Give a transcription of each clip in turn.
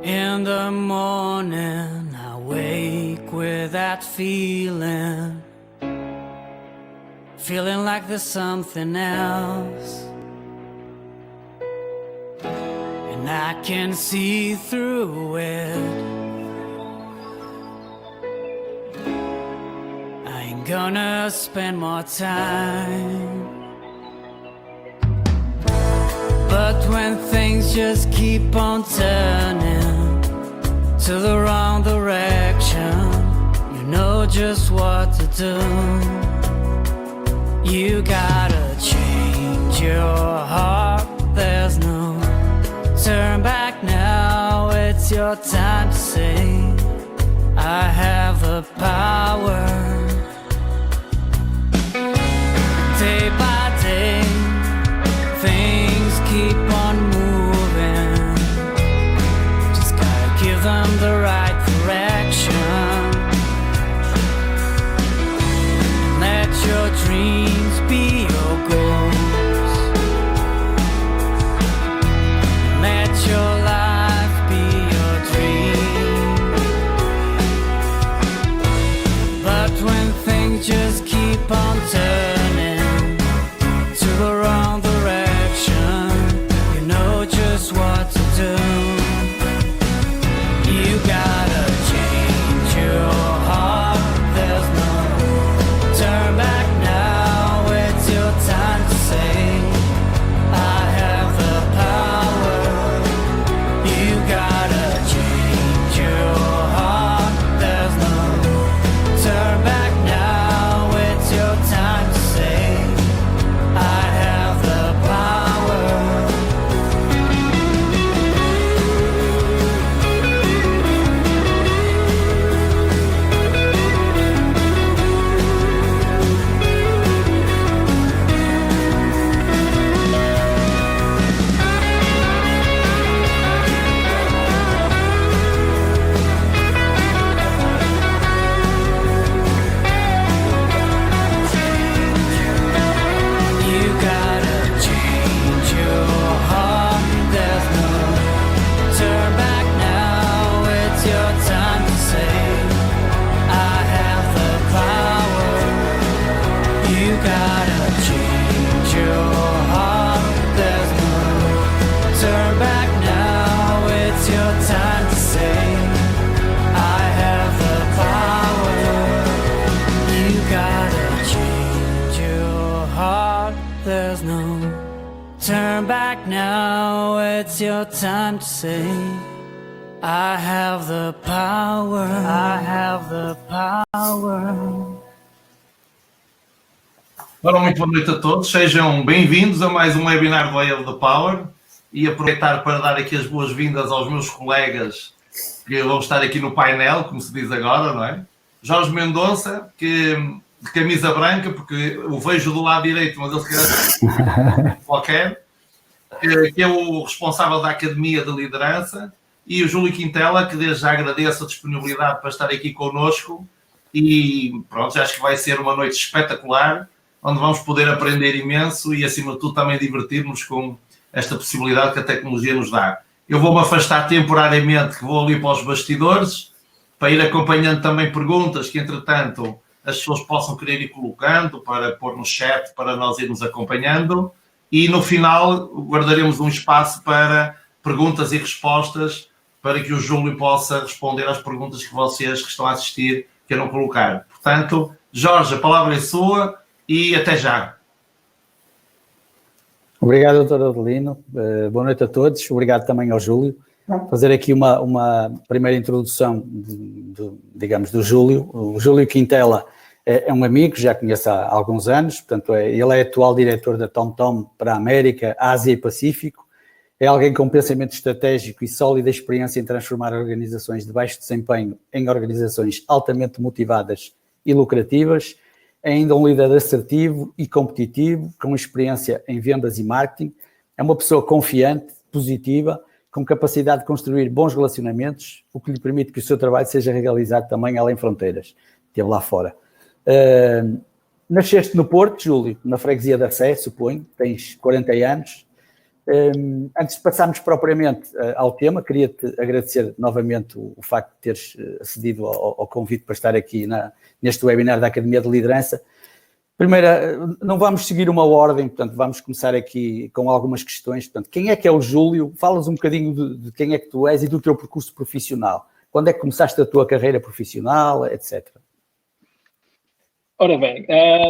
In the morning I wake with that feeling like there's something else, and I can see through it. I ain't gonna spend more time, but when things just keep on turning to the wrong direction, you know just what to do. You gotta change your heart, there's no turn back now. It's your time to say, I have the power. Day by day, things keep on moving. Just gotta give them the right direction. Let your dreams be your goals. Let your life be your dream. But when things just keep on turning to the wrong direction, you know just what to do. You gotta change your heart, there's no turn back now. It's your time to say, I have the power. You gotta change your heart, there's no turn back now. It's your time to say, I have the power. You gotta change your heart, there's no turn back now. It's your time to say, I have the power. You gotta change your heart, there's no turn back now. It's your time to say, I have the power. You gotta change your heart, there's no turn back now. It's your time to say, I have the power. I have the power. Ora, muito boa noite a todos, sejam bem-vindos a mais um webinar do I Have the Power e aproveitar para dar aqui as boas-vindas aos meus colegas que vão estar aqui no painel, como se diz agora, não é? Jorge Mendonça, que de camisa branca, porque o vejo do lado direito, mas ele se calhar qualquer, que é o responsável da Academia de Liderança, e o Júlio Quintela, que desde já agradeço a disponibilidade para estar aqui connosco e pronto, acho que vai ser uma noite espetacular, onde vamos poder aprender imenso e, acima de tudo, também divertir-nos com esta possibilidade que a tecnologia nos dá. Eu vou-me afastar temporariamente, que vou ali para os bastidores, para ir acompanhando também perguntas que, entretanto, as pessoas possam querer ir colocando, para pôr no chat, para nós irmos acompanhando. E, no final, guardaremos um espaço para perguntas e respostas, para que o Júlio possa responder às perguntas que vocês que estão a assistir queiram colocar. Portanto, Jorge, a palavra é sua. E até já. Obrigado, Dr. Adelino. Boa noite a todos. Obrigado também ao Júlio. Fazer aqui uma primeira introdução, digamos, do Júlio. O Júlio Quintela é um amigo, já conheço há alguns anos, portanto, ele é atual diretor da TomTom para a América, Ásia e Pacífico. É alguém com pensamento estratégico e sólida experiência em transformar organizações de baixo desempenho em organizações altamente motivadas e lucrativas. É ainda um líder assertivo e competitivo, com experiência em vendas e marketing. É uma pessoa confiante, positiva, com capacidade de construir bons relacionamentos, o que lhe permite que o seu trabalho seja realizado também além fronteiras. Esteve lá fora. Nasceste no Porto, Júlio, na freguesia da Sé, suponho, tens 40 anos. Antes de passarmos propriamente ao tema, queria-te agradecer novamente o facto de teres acedido ao convite para estar aqui neste webinar da Academia de Liderança. Primeiro, não vamos seguir uma ordem, portanto, vamos começar aqui com algumas questões. Portanto, quem é que é o Júlio? Falas um bocadinho de quem é que tu és e do teu percurso profissional. Quando é que começaste a tua carreira profissional, etc. Ora bem,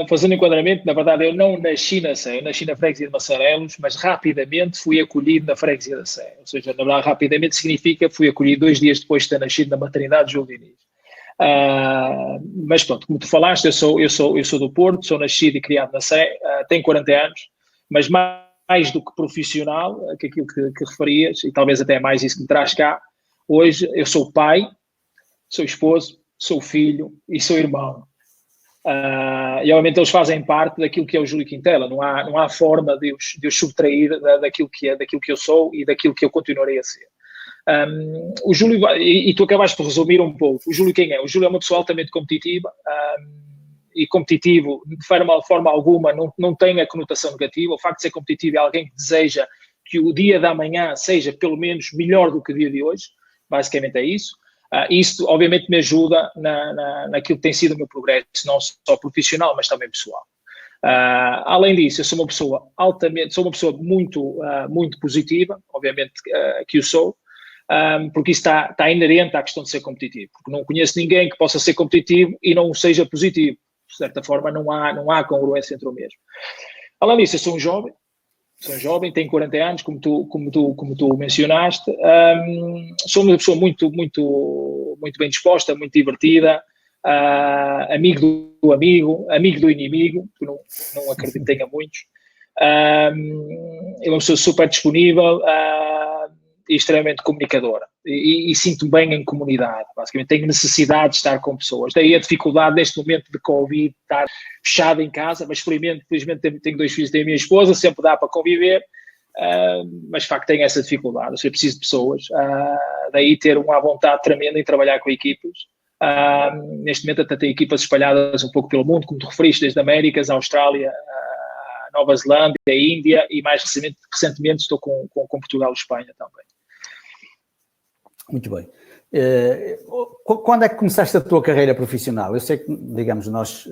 fazendo enquadramento, na verdade eu não nasci na Sé, eu nasci na freguesia de Massarelos, mas rapidamente fui acolhido na freguesia da Sé. Ou seja, na verdade, rapidamente significa fui acolhido 2 dias depois de ter nascido na maternidade de Júlio Diniz. Mas pronto, como tu falaste, eu sou do Porto, sou nascido e criado na Sé, tenho 40 anos, mas mais do que profissional, que aquilo que referias, e talvez até mais isso que me traz cá, hoje eu sou pai, sou esposo, sou filho e sou irmão. E obviamente eles fazem parte daquilo que é o Júlio Quintela, não há forma de os subtrair daquilo que eu sou e daquilo que eu continuarei a ser. O Júlio, e tu acabaste por resumir um pouco, o Júlio quem é? O Júlio é uma pessoa altamente competitiva, e competitivo de forma alguma não tem a conotação negativa. O facto de ser competitivo é alguém que deseja que o dia da amanhã seja pelo menos melhor do que o dia de hoje, basicamente é isso. Isso obviamente me ajuda naquilo que tem sido o meu progresso, não só profissional, mas também pessoal. Além disso, eu sou uma pessoa muito positiva, obviamente que o sou, porque isso está inerente à questão de ser competitivo, porque não conheço ninguém que possa ser competitivo e não seja positivo. De certa forma, não há congruência entre o mesmo. Além disso, eu sou um jovem, tenho 40 anos, como tu mencionaste. Sou uma pessoa muito bem disposta, muito divertida, amigo do amigo, amigo do inimigo, que não acredito que tenha muitos. Eu sou super disponível e extremamente comunicadora. E sinto-me bem em comunidade. Basicamente, tenho necessidade de estar com pessoas. Daí a dificuldade neste momento de Covid, estar fechado em casa, mas felizmente tenho 2 filhos, tenho a minha esposa, sempre dá para conviver, mas de facto tenho essa dificuldade. Eu preciso de pessoas. Daí ter uma vontade tremenda em trabalhar com equipas. Neste momento até tenho equipas espalhadas um pouco pelo mundo, como tu referiste, desde Américas, Austrália, Nova Zelândia, Índia e mais recentemente estou com Portugal e Espanha também. Muito bem. Quando é que começaste a tua carreira profissional? Eu sei que, digamos, nós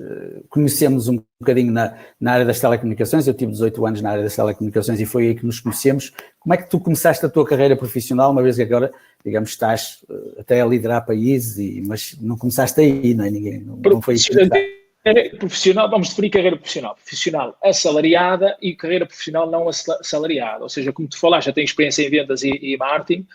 conhecemos um bocadinho na área das telecomunicações, eu tive 18 anos na área das telecomunicações e foi aí que nos conhecemos. Como é que tu começaste a tua carreira profissional, uma vez que agora, digamos, estás até a liderar países, mas não começaste aí, não é? Não foi isso. Profissional, vamos definir carreira profissional assalariada e carreira profissional não assalariada, ou seja, como tu falaste, já tenho experiência em vendas e marketing,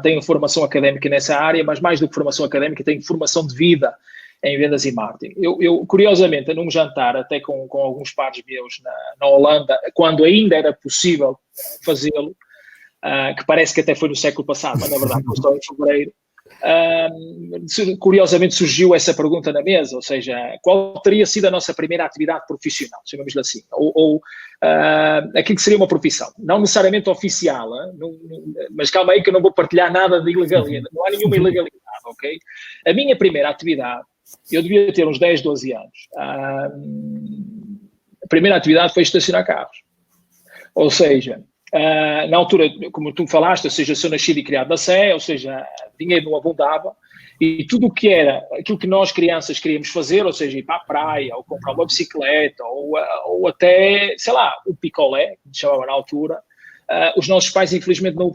tenho formação académica nessa área, mas mais do que formação académica, tenho formação de vida em vendas e marketing. Eu curiosamente, num jantar, até com alguns pares meus na Holanda, quando ainda era possível fazê-lo, que parece que até foi no século passado, mas na verdade foi só em fevereiro, curiosamente surgiu essa pergunta na mesa, ou seja, qual teria sido a nossa primeira atividade profissional, chamamos-lhe assim, ou aquilo que seria uma profissão, não necessariamente oficial, mas calma aí que eu não vou partilhar nada de ilegalidade, não há nenhuma ilegalidade, ok? A minha primeira atividade, eu devia ter uns 10, 12 anos, a primeira atividade foi estacionar carros, ou seja, na altura, como tu falaste, ou seja, sou nascido e criado na Sé, ou seja, dinheiro não abundava, e tudo o que era aquilo que nós crianças queríamos fazer, ou seja, ir para a praia, ou comprar uma bicicleta, ou até, sei lá, um picolé, que chamava na altura, os nossos pais infelizmente não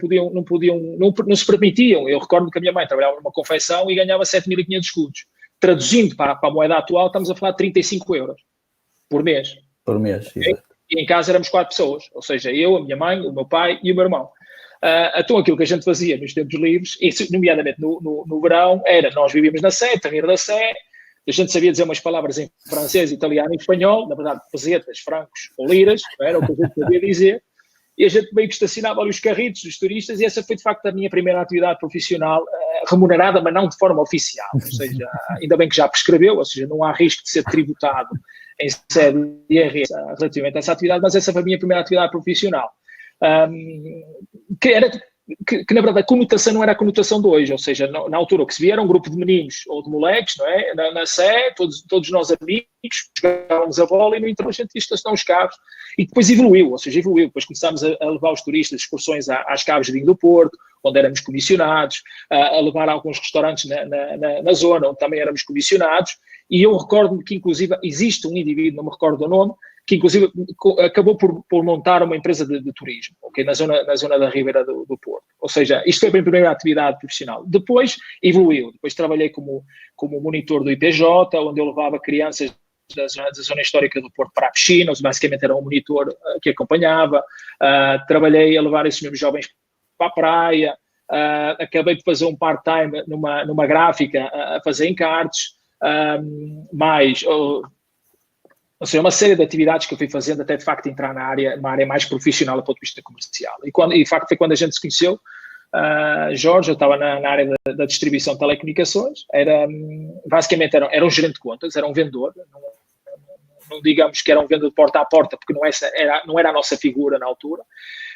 se permitiam. Eu recordo que a minha mãe trabalhava numa confecção e ganhava 7.500 escudos. Traduzindo para a moeda atual, estamos a falar de 35 euros por mês. Por mês, okay? E em casa éramos 4 pessoas, ou seja, eu, a minha mãe, o meu pai e o meu irmão. Então aquilo que a gente fazia nos tempos livres, e nomeadamente no verão, era, nós vivíamos na Sé, Terreiro da Sé, a gente sabia dizer umas palavras em francês, italiano e espanhol, na verdade, pesetas, francos ou liras, era o que a gente sabia dizer, e a gente meio que estacionava ali os carritos dos turistas, e essa foi de facto a minha primeira atividade profissional, remunerada, mas não de forma oficial, ou seja, ainda bem que já prescreveu, ou seja, não há risco de ser tributado em sede de IRS relativamente a essa atividade, mas essa foi a minha primeira atividade profissional. Que era que na verdade a conotação não era a conotação de hoje, ou seja, na altura o que se via era um grupo de meninos ou de moleques, não é? Na Sé, todos nós amigos, jogávamos a bola e no intervalo a gente ia estacionar os carros e depois evoluiu, depois começámos a levar os turistas excursões às caves de vinho do Porto, onde éramos comissionados, a levar a alguns restaurantes na zona onde também éramos comissionados, e eu recordo-me que inclusive existe um indivíduo, não me recordo o nome, que inclusive acabou por montar uma empresa de turismo, okay? na zona da Ribeira do Porto. Ou seja, isto foi a minha primeira atividade profissional. Depois evoluiu, depois trabalhei como monitor do IPJ, onde eu levava crianças da zona histórica do Porto para a piscina, basicamente era um monitor que acompanhava, trabalhei a levar esses mesmos jovens para a praia, acabei de fazer um part-time numa gráfica a fazer encartes, ou seja, uma série de atividades que eu fui fazendo até de facto entrar numa área mais profissional do ponto de vista comercial. E de facto foi quando a gente se conheceu. Jorge, eu estava na área da distribuição de telecomunicações, basicamente era um gerente de contas, era um vendedor, não digamos que era um vendedor de porta a porta, porque não era a nossa figura na altura,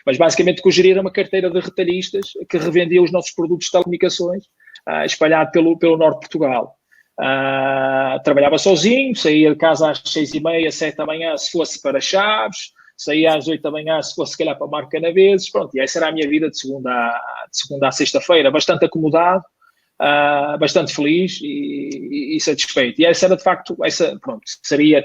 mas basicamente que eu geria uma carteira de retalhistas que revendia os nossos produtos de telecomunicações espalhado pelo norte de Portugal. Trabalhava sozinho, saía de casa às 6h30, 7 da manhã, se fosse para Chaves, saía às 8 da manhã, se fosse, se calhar, para Marco Canaveses, pronto, e essa era a minha vida de segunda à sexta-feira, bastante acomodado, bastante feliz e satisfeito. E essa era, de facto,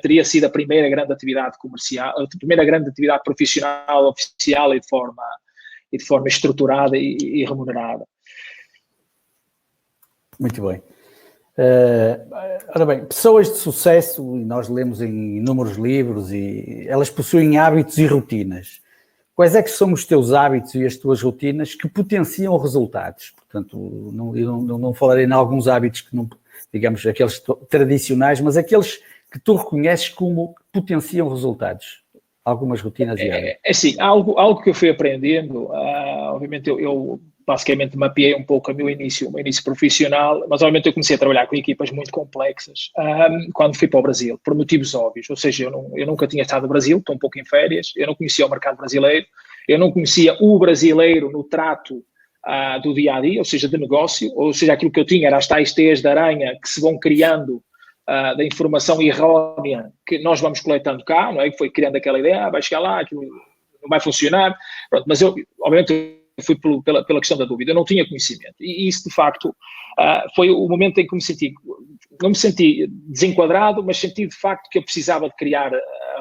teria sido a primeira grande atividade comercial, a primeira grande atividade profissional, oficial e de forma estruturada e remunerada. Muito bem. Ora bem, pessoas de sucesso, e nós lemos em inúmeros livros, e elas possuem hábitos e rotinas. Quais é que são os teus hábitos e as tuas rotinas que potenciam resultados? Portanto, não falarei em alguns hábitos que não, digamos, aqueles tradicionais, mas aqueles que tu reconheces como potenciam resultados. Algumas rotinas e hábitos. É assim, algo que eu fui aprendendo, obviamente eu basicamente mapeei um pouco o meu início profissional, mas obviamente eu comecei a trabalhar com equipas muito complexas quando fui para o Brasil, por motivos óbvios, ou seja, eu nunca tinha estado no Brasil, estou um pouco em férias, eu não conhecia o mercado brasileiro, eu não conhecia o brasileiro no trato do dia-a-dia, ou seja, de negócio, ou seja, aquilo que eu tinha era as tais teias de aranha que se vão criando da informação errónea que nós vamos coletando cá, não é? Que foi criando aquela ideia, vai chegar lá, aquilo não vai funcionar, pronto, mas eu, obviamente, fui pela questão da dúvida, eu não tinha conhecimento. E isso, de facto, foi o momento em que não me senti desenquadrado, mas senti, de facto, que eu precisava de criar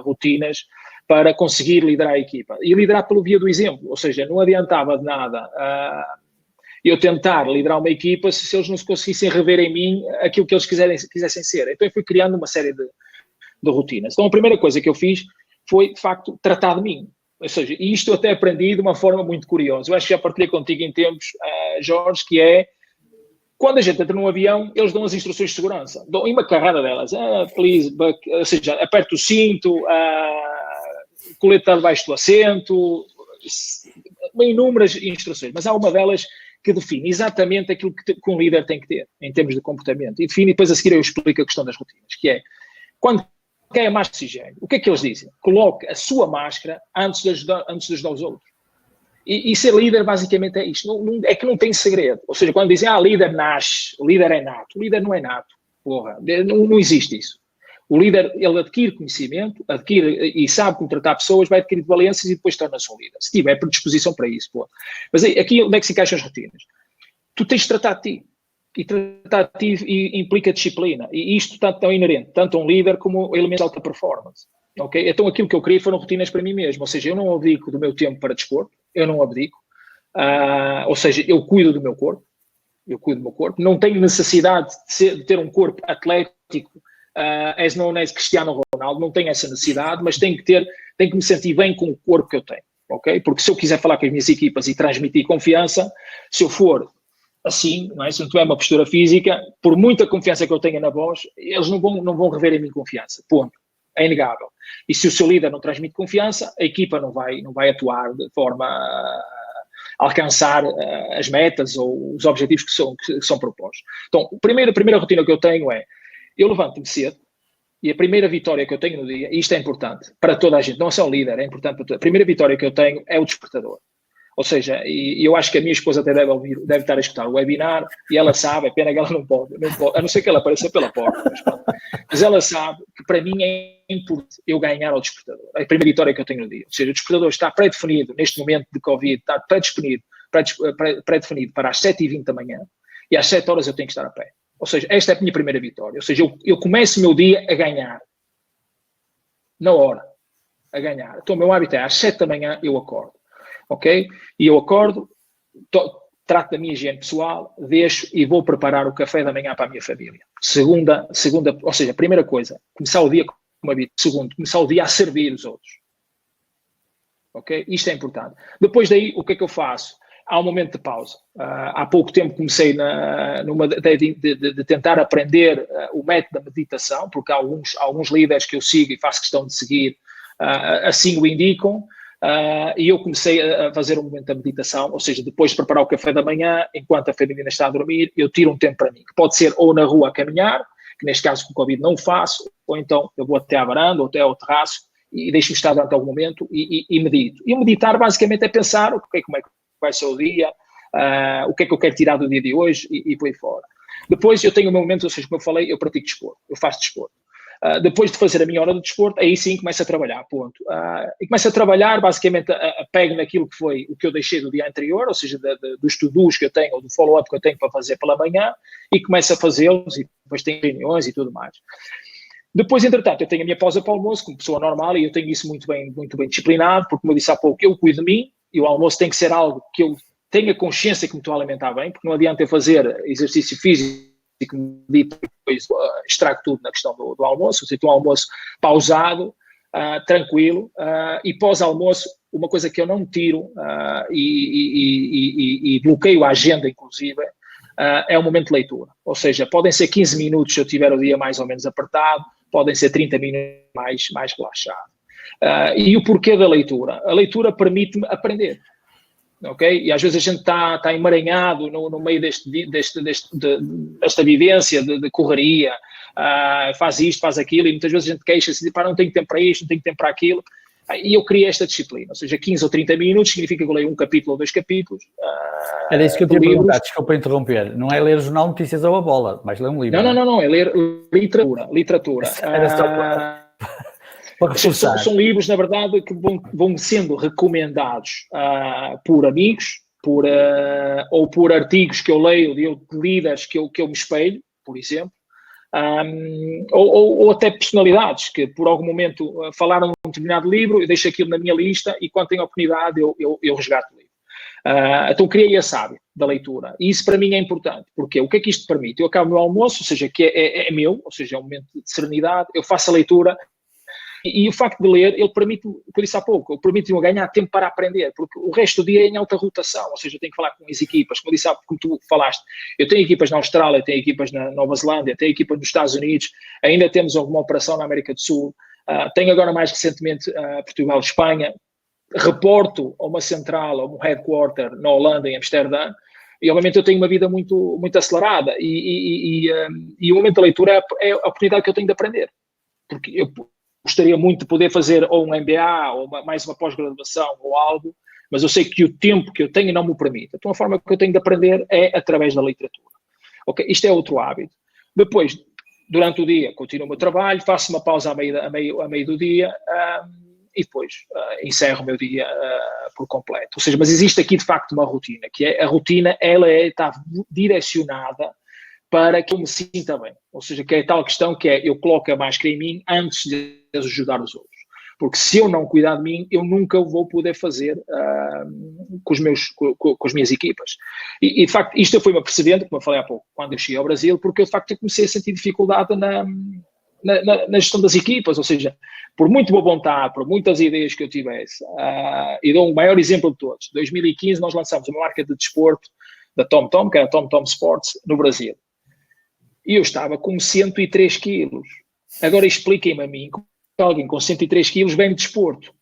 rotinas para conseguir liderar a equipa. E liderar pelo via do exemplo, ou seja, não adiantava de nada eu tentar liderar uma equipa se eles não se conseguissem rever em mim aquilo que eles quisessem ser. Então eu fui criando uma série de rotinas. Então a primeira coisa que eu fiz foi, de facto, tratar de mim. Ou seja, e isto eu até aprendi de uma forma muito curiosa. Eu acho que já partilhei contigo em tempos, Jorge, que é, quando a gente entra num avião, eles dão as instruções de segurança. Dão uma carrada delas. Please, ou seja, aperta o cinto, colete está debaixo do assento, inúmeras instruções. Mas há uma delas que define exatamente aquilo que um líder tem que ter, em termos de comportamento. E define, e depois a seguir eu explico a questão das rotinas, que é, quando quer a máscara de oxigênio, o que é que eles dizem? Coloque a sua máscara antes de ajudar os outros. E ser líder basicamente é isto. É que não tem segredo. Ou seja, quando dizem, líder nasce, o líder é nato. O líder não é nato. Porra, não existe isso. O líder, ele adquire conhecimento, e sabe como tratar pessoas, vai adquirir valências e depois torna-se um líder. Se tiver predisposição para isso, pô. Mas aí, aqui onde é que se encaixam as rotinas? Tu tens de tratar de ti. E tratar de ti implica disciplina. E isto está tão inerente, tanto a um líder como a elementos de alta performance. Okay? Então aquilo que eu criei foram rotinas para mim mesmo. Ou seja, eu não abdico do meu tempo para desporto, eu não abdico. Ou seja, eu cuido do meu corpo. Não tenho necessidade de ter um corpo atlético, as known as Cristiano Ronaldo, não tenho essa necessidade, mas tenho que me sentir bem com o corpo que eu tenho. Okay? Porque se eu quiser falar com as minhas equipas e transmitir confiança, se eu for assim, não é? Se não tiver uma postura física, por muita confiança que eu tenha na voz, eles não vão rever em mim confiança. Ponto. É inegável. E se o seu líder não transmite confiança, a equipa não vai atuar de forma a alcançar as metas ou os objetivos que são propostos. Então, a primeira rotina que eu tenho é, eu levanto-me cedo, e a primeira vitória que eu tenho no dia, e isto é importante para toda a gente, não é só o líder, é importante para toda a primeira vitória que eu tenho é o despertador. Ou seja, e eu acho que a minha esposa até deve estar a escutar o webinar, e ela sabe, é pena que ela não pode, a não ser que ela apareça pela porta, mas ela sabe que para mim é importante eu ganhar ao despertador. A primeira vitória que eu tenho no dia. Ou seja, o despertador está pré-definido, neste momento de Covid, está pré-definido para as 7h20 da manhã, e às 7 horas eu tenho que estar a pé. Ou seja, esta é a minha primeira vitória. Ou seja, eu começo o meu dia a ganhar. Na hora. A ganhar. Então o meu hábito é às 7 da manhã eu acordo. Ok? E eu acordo, trato da minha higiene pessoal, deixo e vou preparar o café da manhã para a minha família. Segunda, ou seja, primeira coisa, começar o dia com uma hábito. Segundo, começar o dia a servir os outros. Ok? Isto é importante. Depois daí, o que é que eu faço? Há um momento de pausa. Há pouco tempo comecei de tentar aprender o método da meditação, porque há alguns líderes que eu sigo e faço questão de seguir, assim o indicam, e eu comecei a fazer um momento da meditação, ou seja, depois de preparar o café da manhã, enquanto a família está a dormir, eu tiro um tempo para mim, que pode ser ou na rua a caminhar, que neste caso com o Covid não o faço, ou então eu vou até à varanda ou até ao terraço e deixo-me estar durante algum momento e medito. E o meditar basicamente é pensar como é que vai ser o dia, o que é que eu quero tirar do dia de hoje e por aí fora. Depois eu tenho o meu momento, ou seja, como eu falei, eu pratico desporto, eu faço desporto. Depois de fazer a minha hora de desporto, aí sim começo a trabalhar, ponto. E começo a trabalhar, basicamente, pego naquilo que foi o que eu deixei do dia anterior, ou seja, dos to-dos que eu tenho, ou do follow-up que eu tenho para fazer pela manhã, e começo a fazê-los, e depois tenho reuniões e tudo mais. Depois, entretanto, eu tenho a minha pausa para o almoço, como pessoa normal, e eu tenho isso muito bem disciplinado, porque, como eu disse há pouco, eu cuido de mim, e o almoço tem que ser algo que eu tenha consciência que me estou a alimentar bem, porque não adianta eu fazer exercício físico e que me dito depois estrago tudo na questão do almoço, ou seja, um almoço pausado, tranquilo, e pós-almoço, uma coisa que eu não tiro e bloqueio a agenda, inclusive, é o momento de leitura. Ou seja, podem ser 15 minutos se eu tiver o dia mais ou menos apertado, podem ser 30 minutos mais relaxado. E o porquê da leitura? A leitura permite-me aprender. Okay? E às vezes a gente está emaranhado no meio desta vivência de correria, faz isto, faz aquilo, e muitas vezes a gente queixa-se de não tenho tempo para isto, não tenho tempo para aquilo. E eu criei esta disciplina, ou seja, 15 ou 30 minutos significa que eu leio um capítulo ou 2 capítulos. Era isso que eu te ia perguntar, desculpa interromper. Não é ler jornal Notícias ou a Bola, mas ler um livro. Não, é ler literatura. Era só para são livros, na verdade, que vão sendo recomendados por amigos, ou por artigos que eu leio de líderes que eu me espelho, por exemplo. Ou até personalidades que por algum momento falaram de um determinado livro, eu deixo aquilo na minha lista e quando tenho a oportunidade eu resgato o livro. Então criei esse hábito da leitura e isso para mim é importante, porque o que é que isto permite? Eu acabo o meu almoço, ou seja, que é meu, ou seja, é um momento de serenidade, eu faço a leitura e o facto de ler, ele permite-me, como eu disse há pouco, permite-me ganhar tempo para aprender, porque o resto do dia é em alta rotação, ou seja, eu tenho que falar com as equipas, como eu disse, como tu falaste, eu tenho equipas na Austrália, tenho equipas na Nova Zelândia, tenho equipas nos Estados Unidos, ainda temos alguma operação na América do Sul, tenho agora mais recentemente Portugal e Espanha, reporto a uma central, a um headquarter na Holanda, em Amsterdã, e obviamente eu tenho uma vida muito, muito acelerada, e o momento da leitura é a oportunidade que eu tenho de aprender, porque eu gostaria muito de poder fazer ou um MBA ou mais uma pós-graduação ou algo, mas eu sei que o tempo que eu tenho não me permite. Então a forma que eu tenho de aprender é através da literatura. Okay? Isto é outro hábito. Depois, durante o dia, continuo o meu trabalho, faço uma pausa a meio do dia e depois encerro o meu dia por completo. Ou seja, mas existe aqui de facto uma rotina, que é a rotina, ela está direcionada para que eu me sinta bem. Ou seja, que é a tal questão que eu coloco a máscara em mim antes de ajudar os outros. Porque se eu não cuidar de mim, eu nunca vou poder fazer com as minhas equipas. E de facto, isto foi uma precedente, como eu falei há pouco, quando eu cheguei ao Brasil, porque eu de facto comecei a sentir dificuldade na gestão das equipas, ou seja, por muito boa vontade, por muitas ideias que eu tivesse, e dou um maior exemplo de todos. Em 2015 nós lançámos uma marca de desporto da TomTom, que era a TomTom Sports, no Brasil. E eu estava com 103 quilos. Agora expliquem-me a mim como alguém com 103 quilos vem de desporto.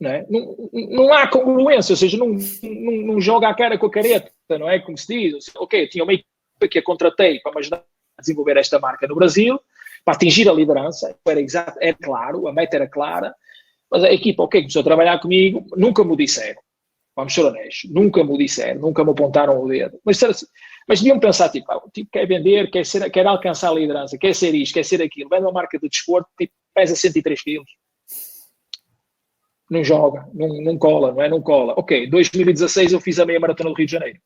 Não é? Não há congruência, ou seja, não joga a cara com a careta, não é? Como se diz. Ok, eu tinha uma equipa que a contratei para me ajudar a desenvolver esta marca no Brasil, para atingir a liderança, era claro, a meta era clara, mas a equipa, começou a trabalhar comigo, nunca me disseram. vamos ser honestos, nunca me o disseram, nunca me apontaram o dedo, mas deviam pensar, tipo, o tipo quer vender, quer alcançar a liderança, quer ser isto, quer ser aquilo, vende uma marca de desporto, tipo, pesa 103 quilos. Não joga, não cola, não é? Não cola. Ok, 2016 eu fiz a meia maratona do Rio de Janeiro.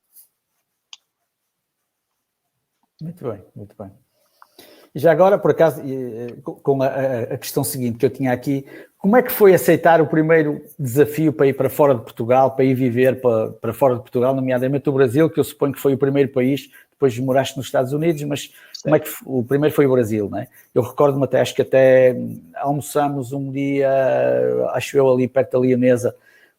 Muito bem, muito bem. E já agora, por acaso, com a questão seguinte que eu tinha aqui, como é que foi aceitar o primeiro desafio para ir para fora de Portugal, para ir viver para fora de Portugal, nomeadamente o Brasil, que eu suponho que foi o primeiro país, depois moraste nos Estados Unidos, mas como é que o primeiro foi o Brasil, não é? Eu recordo-me até, acho que até almoçamos um dia, acho eu ali perto da Leonesa,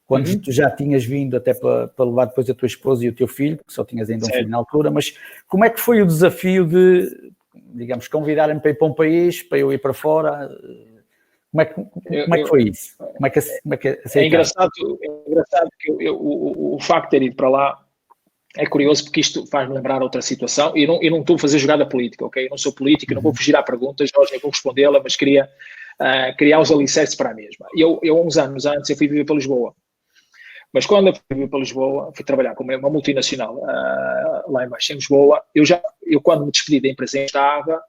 quando tu já tinhas vindo até para levar depois a tua esposa e o teu filho, que só tinhas ainda um filho na altura, mas como é que foi o desafio de, digamos, convidarem-me para ir para um país, para eu ir para fora? Como é que foi isso? Como é que é engraçado que o facto de ter ido para lá é curioso, porque isto faz-me lembrar outra situação. Eu não estou a fazer jogada política, ok? Eu não sou político, não vou fugir à pergunta, Jorge, nem vou respondê-la, mas queria criar os alicerces para a mesma. Eu, uns anos antes, eu fui viver para Lisboa. Mas quando eu fui viver para Lisboa, fui trabalhar com uma multinacional lá embaixo em Lisboa, eu quando me despedi da empresa em que estava,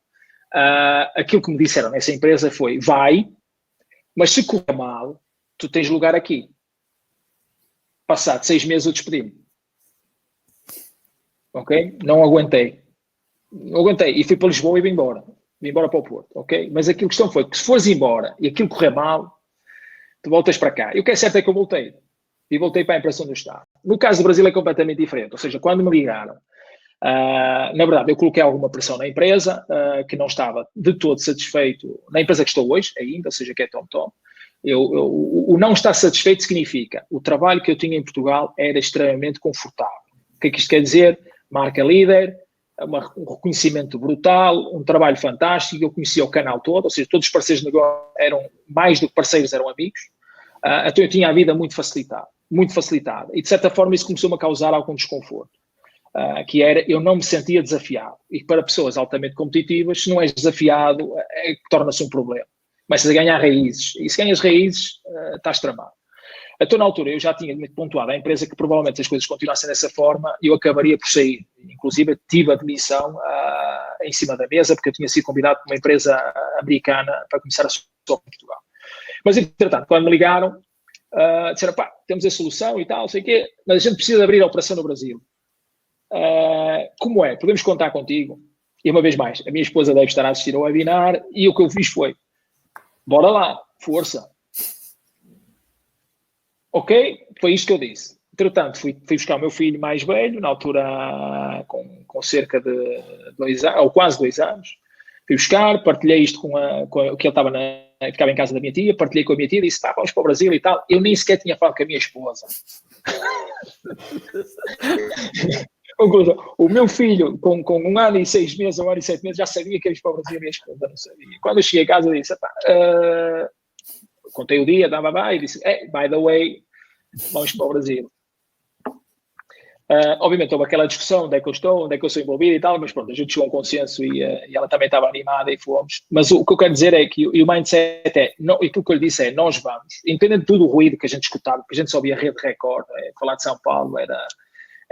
aquilo que me disseram nessa empresa foi, vai, mas se correr mal, tu tens lugar aqui. Passado 6 meses eu despedi-me. Ok? Não aguentei. E fui para Lisboa e vim embora. Vim embora para o Porto, ok? Mas a questão foi que se fores embora e aquilo correr mal, tu voltas para cá. E o que é certo é que eu voltei. E voltei para a impressão do Estado. No caso do Brasil é completamente diferente. Ou seja, quando me ligaram, na verdade, eu coloquei alguma pressão na empresa, que não estava de todo satisfeito, na empresa que estou hoje, ainda, ou seja, que é TomTom. O não estar satisfeito significa o trabalho que eu tinha em Portugal era extremamente confortável. O que é que isto quer dizer? Marca líder, um reconhecimento brutal, um trabalho fantástico, eu conhecia o canal todo, ou seja, todos os parceiros de negócio eram, mais do que parceiros, eram amigos, então eu tinha a vida muito facilitada, e de certa forma isso começou-me a causar algum desconforto, que era, eu não me sentia desafiado, e para pessoas altamente competitivas, se não és desafiado, torna-se um problema, começas a ganhar raízes, e se ganhas raízes, estás tramado. Então, na altura, eu já tinha pontuado à empresa que provavelmente se as coisas continuassem dessa forma, eu acabaria por sair. Inclusive, tive a demissão em cima da mesa, porque eu tinha sido convidado por uma empresa americana para começar a só em Portugal. Mas, entretanto, quando me ligaram, disseram, pá, temos a solução e tal, sei o quê, mas a gente precisa abrir a operação no Brasil. Como é? Podemos contar contigo? E, uma vez mais, a minha esposa deve estar a assistir ao webinar, e o que eu fiz foi, bora lá, força. Ok, foi isto que eu disse. Entretanto, fui buscar o meu filho mais velho, na altura com cerca de 2 anos, ou quase 2 anos. Fui buscar, partilhei isto com que ele ficava em casa da minha tia, partilhei com a minha tia, disse, pá, vamos para o Brasil e tal. Eu nem sequer tinha falado com a minha esposa. Conclusão, o meu filho, com 1 ano e 6 meses, 1 ano e 7 meses, já sabia que ia para o Brasil e a minha esposa não sabia. Quando eu cheguei a casa, eu disse, pá, contei o dia, e disse, by the way, vamos para o Brasil. Obviamente houve aquela discussão, onde é que eu estou, onde é que eu sou envolvido e tal, mas pronto, a gente chegou a um consenso e ela também estava animada e fomos. Mas o que eu quero dizer é que o mindset é, aquilo que eu lhe disse é, nós vamos, independente de tudo o ruído que a gente escutava, porque a gente só via a Rede Record, falar de São Paulo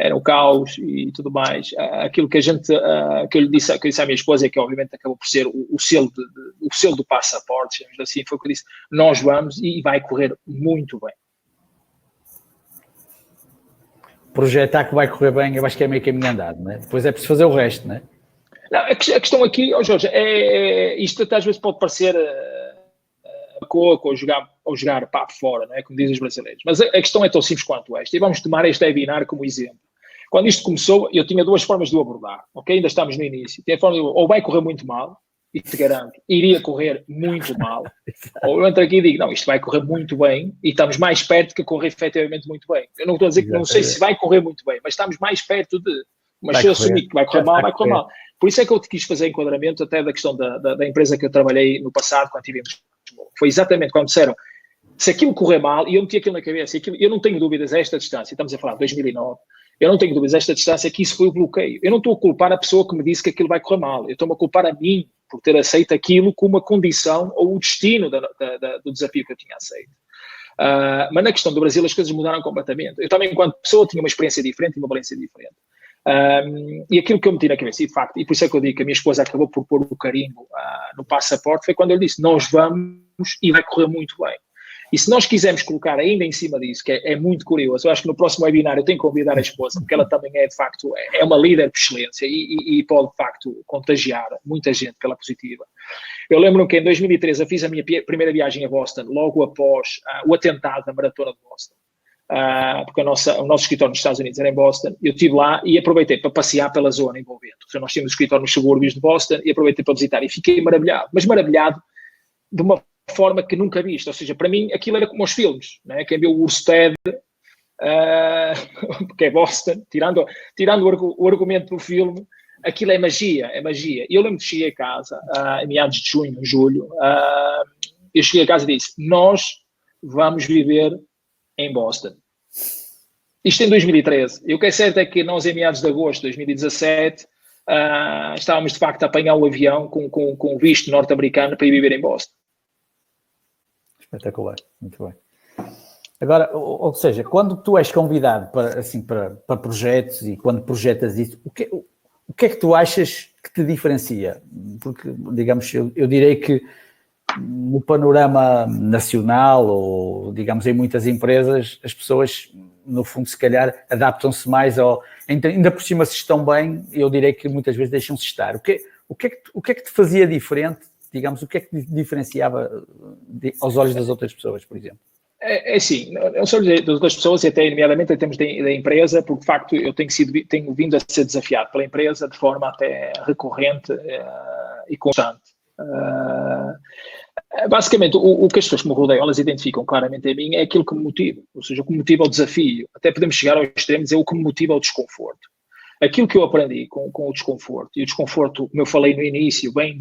era o caos e tudo mais. Aquilo que eu lhe disse à minha esposa é que obviamente acabou por ser o selo do passaporte, digamos assim, foi o que eu disse, nós vamos e vai correr muito bem. Projetar que vai correr bem, eu acho que é meio caminho andado, não é? Depois é preciso fazer o resto, não é? Não, a questão aqui, Jorge, isto até às vezes pode parecer coco ou jogar papo fora, não é? Como dizem os brasileiros. Mas a questão é tão simples quanto esta. E vamos tomar este webinar como exemplo. Quando isto começou, eu tinha 2 formas de o abordar, ok? Ainda estamos no início. Tem a forma de, ou vai correr muito mal, e te garanto, iria correr muito mal, ou eu entro aqui e digo, não, isto vai correr muito bem, e estamos mais perto que correr efetivamente muito bem. Eu não estou a dizer que não sei se vai correr muito bem, mas estamos mais perto de, mas se eu assumir que vai correr mal, vai correr mal. Por isso é que eu te quis fazer enquadramento até da questão da empresa que eu trabalhei no passado, quando tivemos. Foi exatamente quando disseram, se aquilo correr mal, e eu meti aquilo na cabeça, eu não tenho dúvidas a esta distância, estamos a falar de 2009, eu não tenho dúvidas a esta distância que isso foi o bloqueio. Eu não estou a culpar a pessoa que me disse que aquilo vai correr mal, eu estou-me a culpar a mim por ter aceito aquilo como uma condição ou o destino do desafio que eu tinha aceito. Mas na questão do Brasil as coisas mudaram completamente. Eu também, enquanto pessoa, tinha uma experiência diferente e uma valência diferente. E aquilo que eu meti na cabeça, e de facto, e por isso é que eu digo que a minha esposa acabou por pôr o carimbo no passaporte, foi quando eu disse, nós vamos e vai correr muito bem. E se nós quisermos colocar ainda em cima disso, que é muito curioso, eu acho que no próximo webinar eu tenho que convidar a esposa, porque ela também é, de facto, é uma líder por excelência e pode, de facto, contagiar muita gente pela positiva. Eu lembro que em 2013 eu fiz a minha primeira viagem a Boston, logo após o atentado da Maratona de Boston. Porque o nosso escritório nos Estados Unidos era em Boston, eu estive lá e aproveitei para passear pela zona envolvente. Então, nós tínhamos o escritório nos subúrbios de Boston e aproveitei para visitar e fiquei maravilhado, mas maravilhado de uma forma que nunca viste, ou seja, para mim aquilo era como os filmes, né? Quem viu o Urstead, porque é Boston, tirando o argumento do filme, aquilo é magia, é magia. E eu lembro que cheguei a casa, em meados de junho, julho, eu cheguei a casa e disse, nós vamos viver em Boston. Isto em 2013. E o que é certo é que nós, em meados de agosto de 2017, estávamos de facto a apanhar o avião com visto norte-americano para ir viver em Boston. Espetacular, muito bem. Agora, ou seja, quando tu és convidado para projetos e quando projetas isso, o que é que tu achas que te diferencia? Porque, digamos, eu direi que no panorama nacional ou, digamos, em muitas empresas, as pessoas, no fundo, se calhar, adaptam-se mais ainda por cima se estão bem, eu direi que muitas vezes deixam-se estar. O que é que te fazia diferente, digamos, o que é que te diferenciava aos olhos das outras pessoas, por exemplo? É assim, não só das outras pessoas, e até nomeadamente em termos da empresa, porque de facto eu tenho vindo a ser desafiado pela empresa de forma até recorrente e constante. Basicamente, o que as pessoas que me rodeiam, elas identificam claramente em mim, é aquilo que me motiva, ou seja, o que me motiva o desafio. Até podemos chegar ao extremo de dizer o que me motiva o desconforto. Aquilo que eu aprendi com o desconforto, e o desconforto, como eu falei no início, vem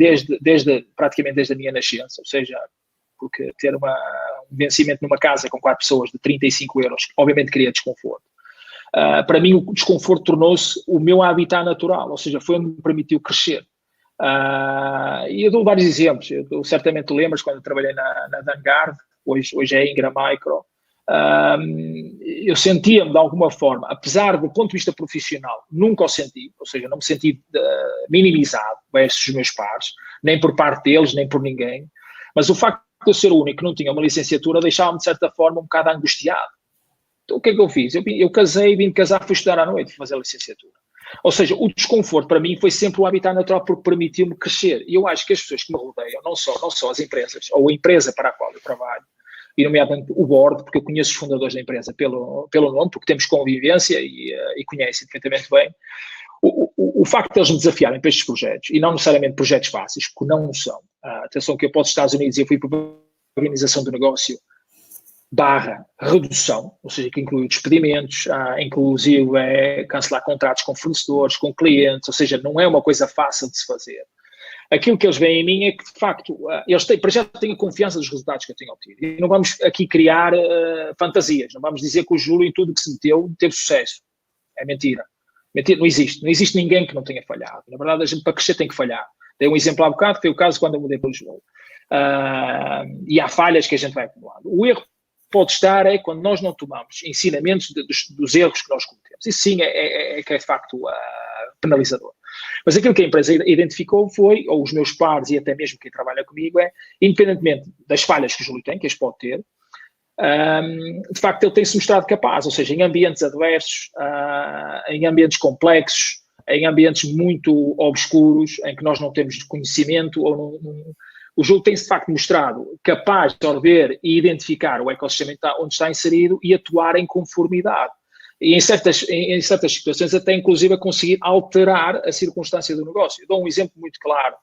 praticamente desde a minha nascença, ou seja, porque ter um vencimento numa casa com 4 pessoas de 35 euros, obviamente cria desconforto. Para mim, o desconforto tornou-se o meu habitat natural, ou seja, foi onde me permitiu crescer. E eu dou vários exemplos. Eu certamente lembras quando eu trabalhei na Vanguard, hoje é Ingram Micro, eu sentia-me de alguma forma, apesar do ponto de vista profissional, nunca o senti, ou seja, não me senti minimizado versus os meus pares, nem por parte deles, nem por ninguém, mas o facto de eu ser o único que não tinha uma licenciatura deixava-me de certa forma um bocado angustiado. Então o que é que eu fiz? Eu casei, vim de casar, fui estudar à noite, fazer a licenciatura. Ou seja, o desconforto para mim foi sempre o habitat natural porque permitiu-me crescer. E eu acho que as pessoas que me rodeiam, não só as empresas, ou a empresa para a qual eu trabalho, e nomeadamente o board, porque eu conheço os fundadores da empresa pelo nome, porque temos convivência e conhecem perfeitamente bem, o facto de eles me desafiarem para estes projetos, e não necessariamente projetos fáceis, porque não são. Atenção que eu posso Estados Unidos e eu fui para a organização do negócio /redução, ou seja, que inclui despedimentos, inclusive cancelar contratos com fornecedores, com clientes, ou seja, não é uma coisa fácil de se fazer. Aquilo que eles veem em mim é que, de facto, eles para já têm a confiança dos resultados que eu tenho obtido. E não vamos aqui criar fantasias, não vamos dizer que o Júlio, em tudo que se meteu, teve sucesso. É mentira. Mentira, não existe ninguém que não tenha falhado. Na verdade, a gente para crescer tem que falhar. Dei um exemplo há bocado, que foi o caso quando eu mudei para o Lisboa. E há falhas que a gente vai acumulando. O erro pode estar quando nós não tomamos ensinamentos dos erros que nós cometemos. Isso sim é de facto penalizador. Mas aquilo que a empresa identificou foi, ou os meus pares e até mesmo quem trabalha comigo, independentemente das falhas que o Júlio tem, que as pode ter, de facto ele tem-se mostrado capaz, ou seja, em ambientes adversos, em ambientes complexos, em ambientes muito obscuros, em que nós não temos conhecimento, o Júlio tem-se de facto mostrado capaz de absorver e identificar o ecossistema onde está inserido e atuar em conformidade. E em certas situações até inclusive a conseguir alterar a circunstância do negócio. Eu dou um exemplo muito claro.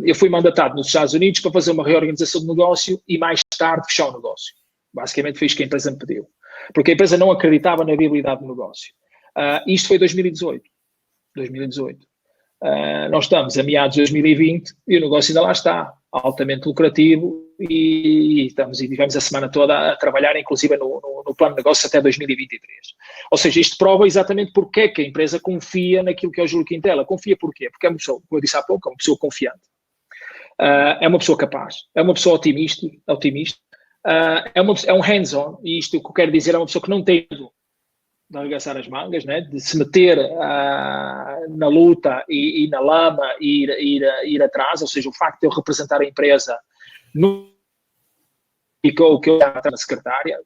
Eu fui mandatado nos Estados Unidos para fazer uma reorganização do negócio e mais tarde fechar o negócio. Basicamente foi isto que a empresa me pediu. Porque a empresa não acreditava na viabilidade do negócio. Isto foi 2018. Nós estamos a meados de 2020 e o negócio ainda lá está, altamente lucrativo e tivemos a semana toda a trabalhar, inclusive no plano de negócio até 2023. Ou seja, isto prova exatamente porque é que a empresa confia naquilo que é o Júlio Quintela. Confia porquê? Porque é uma pessoa, como eu disse há pouco, é uma pessoa confiante. É uma pessoa capaz, é uma pessoa otimista, é um hands-on, e isto o que eu quero dizer é uma pessoa que não tem medo de arregaçar as mangas, né? De se meter na luta e na lama e ir atrás, ou seja, o facto de eu representar a empresa no que eu na secretária,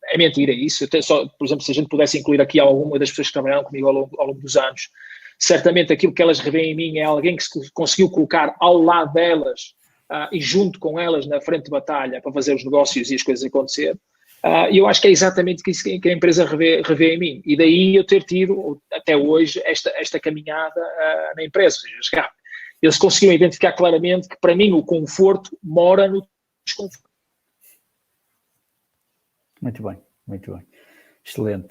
é mentira isso. Só, por exemplo, se a gente pudesse incluir aqui alguma das pessoas que trabalharam comigo ao longo dos anos, certamente aquilo que elas revêem em mim é alguém que se conseguiu colocar ao lado delas e junto com elas na frente de batalha para fazer os negócios e as coisas acontecer. E eu acho que é exatamente isso que a empresa revê em mim. E daí eu ter tido, até hoje, esta caminhada na empresa. Ou seja, eles conseguiram identificar claramente que, para mim, o conforto mora no desconforto. Muito bem, muito bem. Excelente.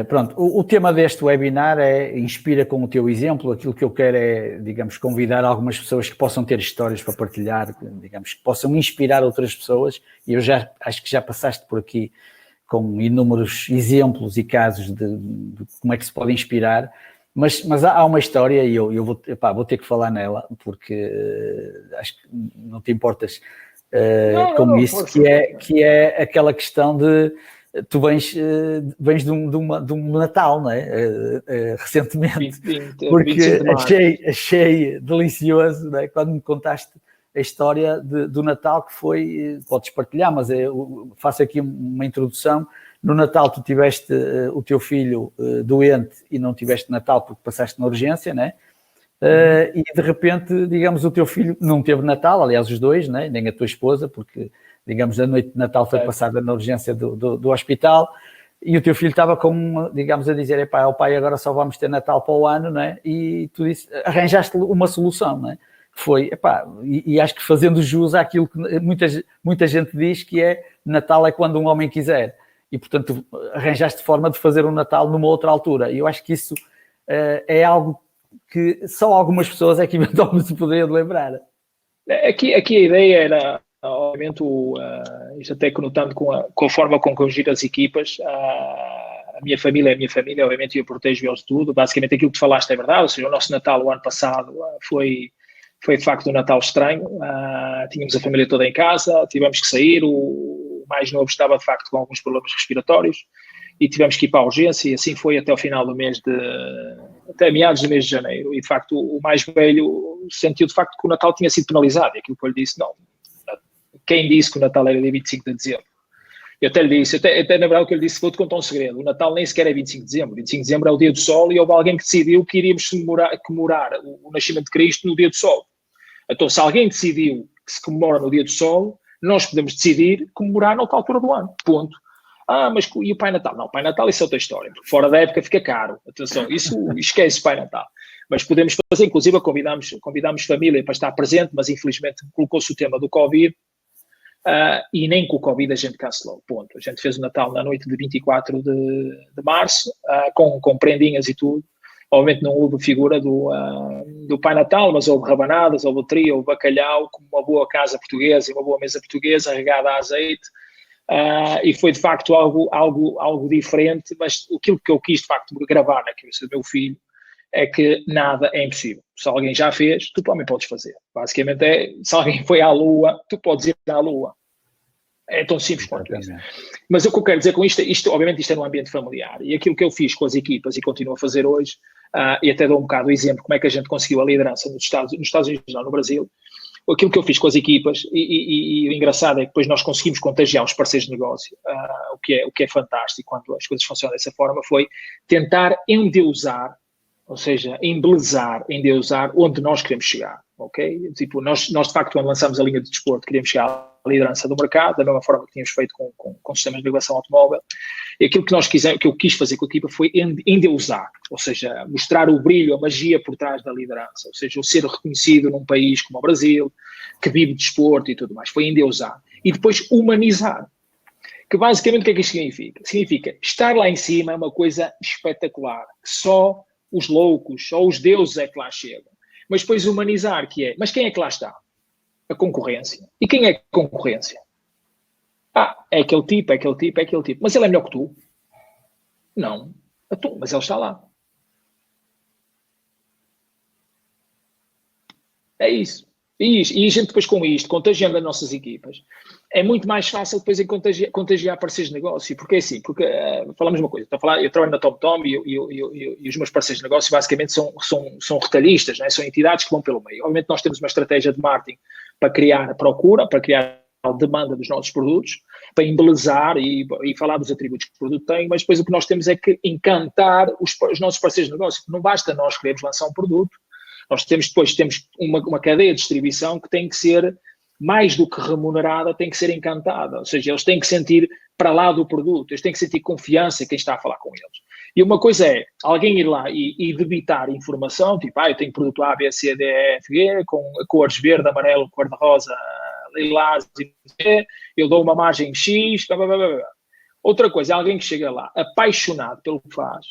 Pronto, o tema deste webinar é inspira com o teu exemplo. Aquilo que eu quero é, digamos, convidar algumas pessoas que possam ter histórias para partilhar, digamos, que possam inspirar outras pessoas, e eu já acho que já passaste por aqui com inúmeros exemplos e casos de como é que se pode inspirar, mas há uma história e eu vou ter que falar nela, porque acho que não te importas com isso, que é aquela questão de tu vens de um Natal, não é? Recentemente, porque achei delicioso, não é? Quando me contaste a história do Natal, que foi, podes partilhar, mas eu faço aqui uma introdução. No Natal tu tiveste o teu filho doente e não tiveste Natal porque passaste na urgência, não é? E de repente, digamos, o teu filho não teve Natal, aliás os dois, né? Nem a tua esposa, porque, digamos, a noite de Natal foi passada na urgência do hospital, e o teu filho estava digamos, a dizer, epá, o pai, agora só vamos ter Natal para o ano, né? E tu arranjaste uma solução, né? Foi, epá, e acho que fazendo jus àquilo que muita gente diz, que é Natal é quando um homem quiser, e portanto arranjaste forma de fazer um Natal numa outra altura, e eu acho que isso é algo que só algumas pessoas é que eventualmente se poderiam lembrar. Aqui a ideia era, obviamente, isto até conotando com a forma com que eu giro as equipas, a minha família é a minha família, obviamente eu protejo-os de tudo. Basicamente aquilo que tu falaste é verdade, ou seja, o nosso Natal o ano passado foi de facto um Natal estranho. Tínhamos a família toda em casa, tivemos que sair, o mais novo estava de facto com alguns problemas respiratórios e tivemos que ir para a urgência, e assim foi até o final do até meados do mês de janeiro, e de facto o mais velho sentiu de facto que o Natal tinha sido penalizado, e aquilo que eu lhe disse, não, quem disse que o Natal era dia 25 de dezembro? Eu até lhe disse, até na verdade o que eu lhe disse, vou-te contar um segredo, o Natal nem sequer é 25 de dezembro, 25 de dezembro é o dia do Sol, e houve alguém que decidiu que iríamos comemorar o nascimento de Cristo no dia do Sol. Então, se alguém decidiu que se comemora no dia do Sol, nós podemos decidir comemorar noutra altura do ano, ponto. Mas e o Pai Natal? Não, o Pai Natal isso é outra história, porque fora da época fica caro. Atenção, isso esquece o Pai Natal. Mas podemos fazer, inclusive convidámos família para estar presente, mas infelizmente colocou-se o tema do Covid, e nem com o Covid a gente cancelou, ponto. A gente fez o Natal na noite de 24 de março, com prendinhas e tudo. Obviamente não houve figura do Pai Natal, mas houve rabanadas, houve trio, houve bacalhau, com uma boa casa portuguesa e uma boa mesa portuguesa, regada a azeite. E foi de facto algo diferente, mas aquilo que eu quis de facto gravar na cabeça do meu filho é que nada é impossível. Se alguém já fez, tu também podes fazer. Basicamente se alguém foi à Lua, tu podes ir à Lua. É tão simples quanto isso. Mas o que eu quero dizer com isto obviamente isto é num ambiente familiar, e aquilo que eu fiz com as equipas e continuo a fazer hoje, e até dou um bocado o exemplo como é que a gente conseguiu a liderança nos Estados Unidos, não no Brasil. Aquilo que eu fiz com as equipas, e o engraçado é que depois nós conseguimos contagiar os parceiros de negócio, o que é fantástico quando as coisas funcionam dessa forma, foi tentar endeusar, ou seja, embelezar, endeusar onde nós queremos chegar, ok? Tipo, nós de facto, quando lançamos a linha de desporto, queríamos chegar à liderança do mercado, da mesma forma que tínhamos feito com sistemas de regulação automóvel, e aquilo que eu quis fazer com a equipa foi endeusar, ou seja, mostrar o brilho, a magia por trás da liderança, ou seja, o ser reconhecido num país como o Brasil, que vive de desporto e tudo mais, foi endeusar. E depois humanizar, que basicamente o que é que isto significa? Significa estar lá em cima é uma coisa espetacular, que só os loucos ou os deuses é que lá chegam. Mas depois humanizar, que é, mas quem é que lá está? A concorrência. E quem é a concorrência? É aquele tipo. Mas ele é melhor que tu? Não. Mas ele está lá. É isso. E a gente depois com isto, contagiando as nossas equipas, é muito mais fácil depois em contagiar parceiros de negócio. Porque é assim, falamos uma coisa, eu trabalho na TomTom e os meus parceiros de negócio basicamente são retalhistas, né? São entidades que vão pelo meio. Obviamente nós temos uma estratégia de marketing para criar a procura, para criar a demanda dos nossos produtos, para embelezar e falar dos atributos que o produto tem, mas depois o que nós temos é que encantar os nossos parceiros de negócio. Não basta nós queremos lançar um produto, nós temos uma cadeia de distribuição que tem que ser mais do que remunerada, tem que ser encantada, ou seja, eles têm que sentir para lá do produto, eles têm que sentir confiança em quem está a falar com eles. E uma coisa é alguém ir lá e debitar informação, tipo, eu tenho produto A, B, C, D, E, F, G, com cores verde, amarelo, cor-de-rosa, lilás, eu dou uma margem X, blá, blá, blá, blá. Outra coisa é alguém que chega lá apaixonado pelo que faz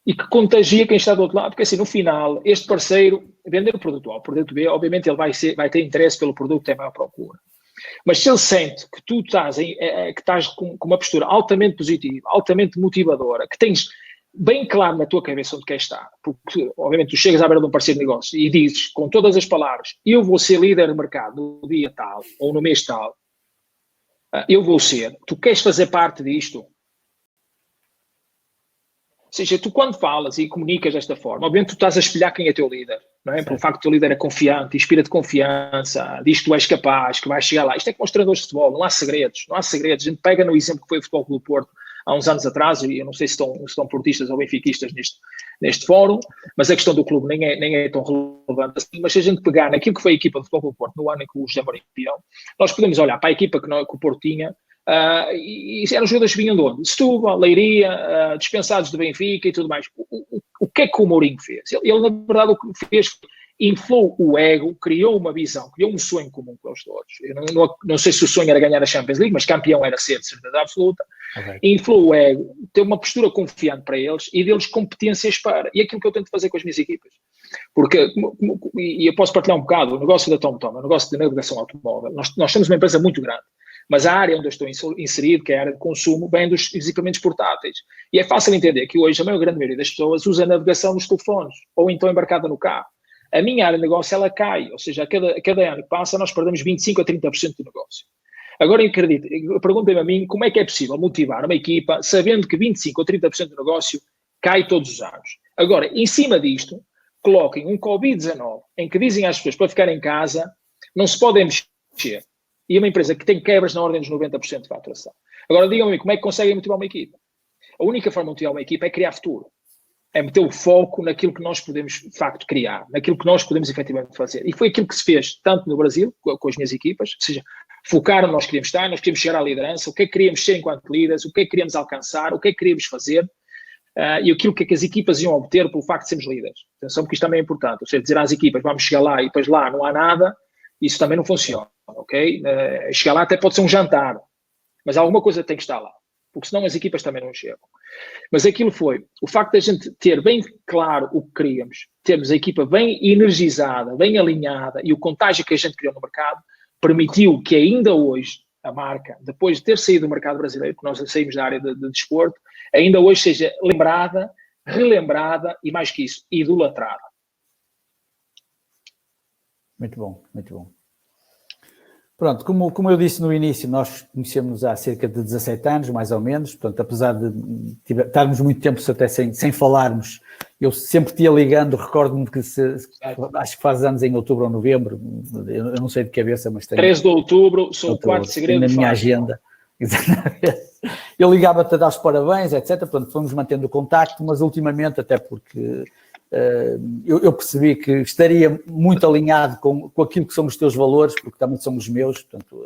e que contagia quem está do outro lado, porque assim, no final, este parceiro, vender o produto A, o produto B, obviamente ele vai ter interesse pelo produto que tem maior procura. Mas se ele sente que tu estás com uma postura altamente positiva, altamente motivadora, que tens bem claro na tua cabeça onde queres estar, porque obviamente tu chegas à beira de um parceiro de negócio e dizes com todas as palavras, eu vou ser líder de mercado no dia tal ou no mês tal, eu vou ser, tu queres fazer parte disto. Ou seja, tu quando falas e comunicas desta forma, obviamente tu estás a espelhar quem é teu líder, não é? Pelo facto de teu líder é confiante, inspira-te confiança, diz que tu és capaz, que vais chegar lá. Isto é como os treinadores de futebol, não há segredos. A gente pega no exemplo que foi o Futebol Clube do Porto há uns anos atrás, e eu não sei se estão portistas ou benfiquistas neste fórum, mas a questão do clube nem é tão relevante assim, mas se a gente pegar naquilo que foi a equipa do Futebol Clube do Porto no ano em que o José Mourinho campeão, nós podemos olhar para a equipa que o Porto tinha, e eram jogadores que vinham de onde? Setúbal, Leiria, dispensados do Benfica e tudo mais. O que é que o Mourinho fez? Ele na verdade, o que fez foi inflou o ego, criou uma visão, criou um sonho comum com eles todos. Eu não sei se o sonho era ganhar a Champions League, mas campeão era ser de certeza absoluta. Okay. Inflou o ego, teve uma postura confiante para eles e deles competências para. E é aquilo que eu tento fazer com as minhas equipas. Porque, e eu posso partilhar um bocado, o negócio da TomTom, o negócio de navegação automóvel, nós somos uma empresa muito grande. Mas a área onde eu estou inserido, que é a área de consumo, vem dos equipamentos portáteis. E é fácil entender que hoje a maior grande maioria das pessoas usa a navegação nos telefones ou então embarcada no carro. A minha área de negócio, ela cai. Ou seja, a cada ano que passa, nós perdemos 25% a 30% do negócio. Agora, perguntem-me a mim como é que é possível motivar uma equipa sabendo que 25% ou 30% do negócio cai todos os anos. Agora, em cima disto, coloquem um Covid-19 em que dizem às pessoas para ficar em casa, não se podem mexer. E é uma empresa que tem quebras na ordem dos 90% de faturação. Agora, digam-me como é que conseguem motivar uma equipa? A única forma de motivar uma equipa é criar futuro. É meter o foco naquilo que nós podemos, de facto, criar, naquilo que nós podemos efetivamente fazer. E foi aquilo que se fez tanto no Brasil, com as minhas equipas, ou seja, focaram onde nós queríamos estar, nós queríamos chegar à liderança, o que é que queríamos ser enquanto líderes, o que é que queríamos alcançar, o que é que queríamos fazer, e aquilo que é que as equipas iam obter pelo facto de sermos líderes. Atenção, porque isto também é importante. Ou seja, dizer às equipas, vamos chegar lá e depois lá não há nada, isso também não funciona, ok? Chegar lá até pode ser um jantar, mas alguma coisa tem que estar lá, porque senão as equipas também não chegam. Mas aquilo foi, o facto de a gente ter bem claro o que queríamos, termos a equipa bem energizada, bem alinhada e o contágio que a gente criou no mercado, permitiu que ainda hoje a marca, depois de ter saído do mercado brasileiro, que nós saímos da área de desporto, ainda hoje seja lembrada, relembrada e mais que isso, idolatrada. Muito bom, muito bom. Pronto, como eu disse no início, nós conhecemos há cerca de 17 anos, mais ou menos, portanto, apesar de estarmos muito tempo até sem falarmos, eu sempre te ia ligando, recordo-me que acho que faz anos em outubro ou novembro, eu não sei de cabeça, mas tenho... 13 de outubro, sou o quarto segredo na minha agenda. Exatamente. Eu ligava-te a dar os parabéns, etc, portanto, fomos mantendo o contacto, mas ultimamente, até porque... eu percebi que estaria muito alinhado com aquilo que são os teus valores, porque também são os meus, portanto,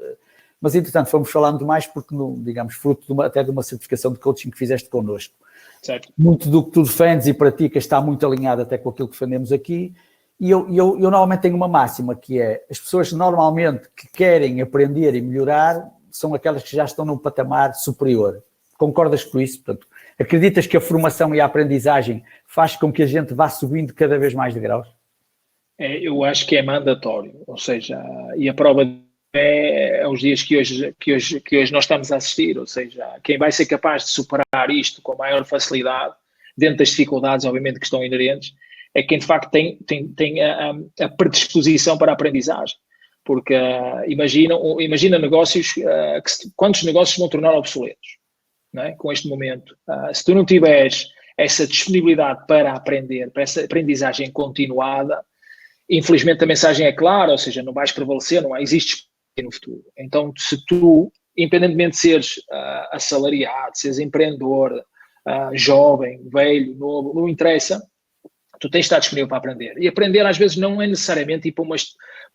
mas entretanto fomos falando mais porque, digamos, fruto até de uma certificação de coaching que fizeste connosco. Certo. Muito do que tu defendes e praticas está muito alinhado até com aquilo que defendemos aqui, e eu normalmente tenho uma máxima que é, as pessoas normalmente que querem aprender e melhorar são aquelas que já estão num patamar superior. Concordas com isso? Portanto, acreditas que a formação e a aprendizagem faz com que a gente vá subindo cada vez mais de graus? Eu acho que é mandatório, ou seja, e a prova é os dias que hoje nós estamos a assistir, ou seja, quem vai ser capaz de superar isto com maior facilidade, dentro das dificuldades, obviamente, que estão inerentes, é quem de facto tem a predisposição para a aprendizagem. Porque imagina negócios, quantos negócios vão tornar obsoletos, não é? Com este momento. Se tu não tiveres essa disponibilidade para aprender, para essa aprendizagem continuada, infelizmente a mensagem é clara, ou seja, não vais prevalecer, não existe no futuro. Então, se tu, independentemente de seres assalariado, seres empreendedor, jovem, velho, novo, não interessa, tu tens de estar disponível para aprender. E aprender às vezes não é necessariamente ir para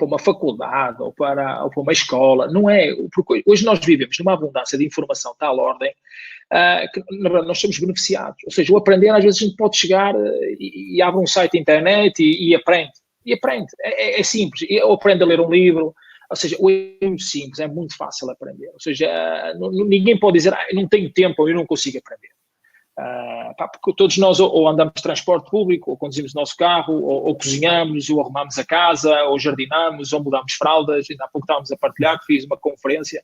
uma faculdade ou para uma escola, não é, porque hoje nós vivemos numa abundância de informação tal ordem que nós somos beneficiados. Ou seja, o aprender às vezes a gente pode chegar e abre um site de internet e aprende. E aprende, é simples, ou aprende a ler um livro, ou seja, é muito simples, é muito fácil aprender. Ou seja, ninguém pode dizer, não tenho tempo ou eu não consigo aprender. Porque todos nós ou andamos de transporte público, ou conduzimos o nosso carro, ou cozinhamos, ou arrumamos a casa, ou jardinamos, ou mudamos fraldas. Ainda há pouco estávamos a partilhar que fiz uma conferência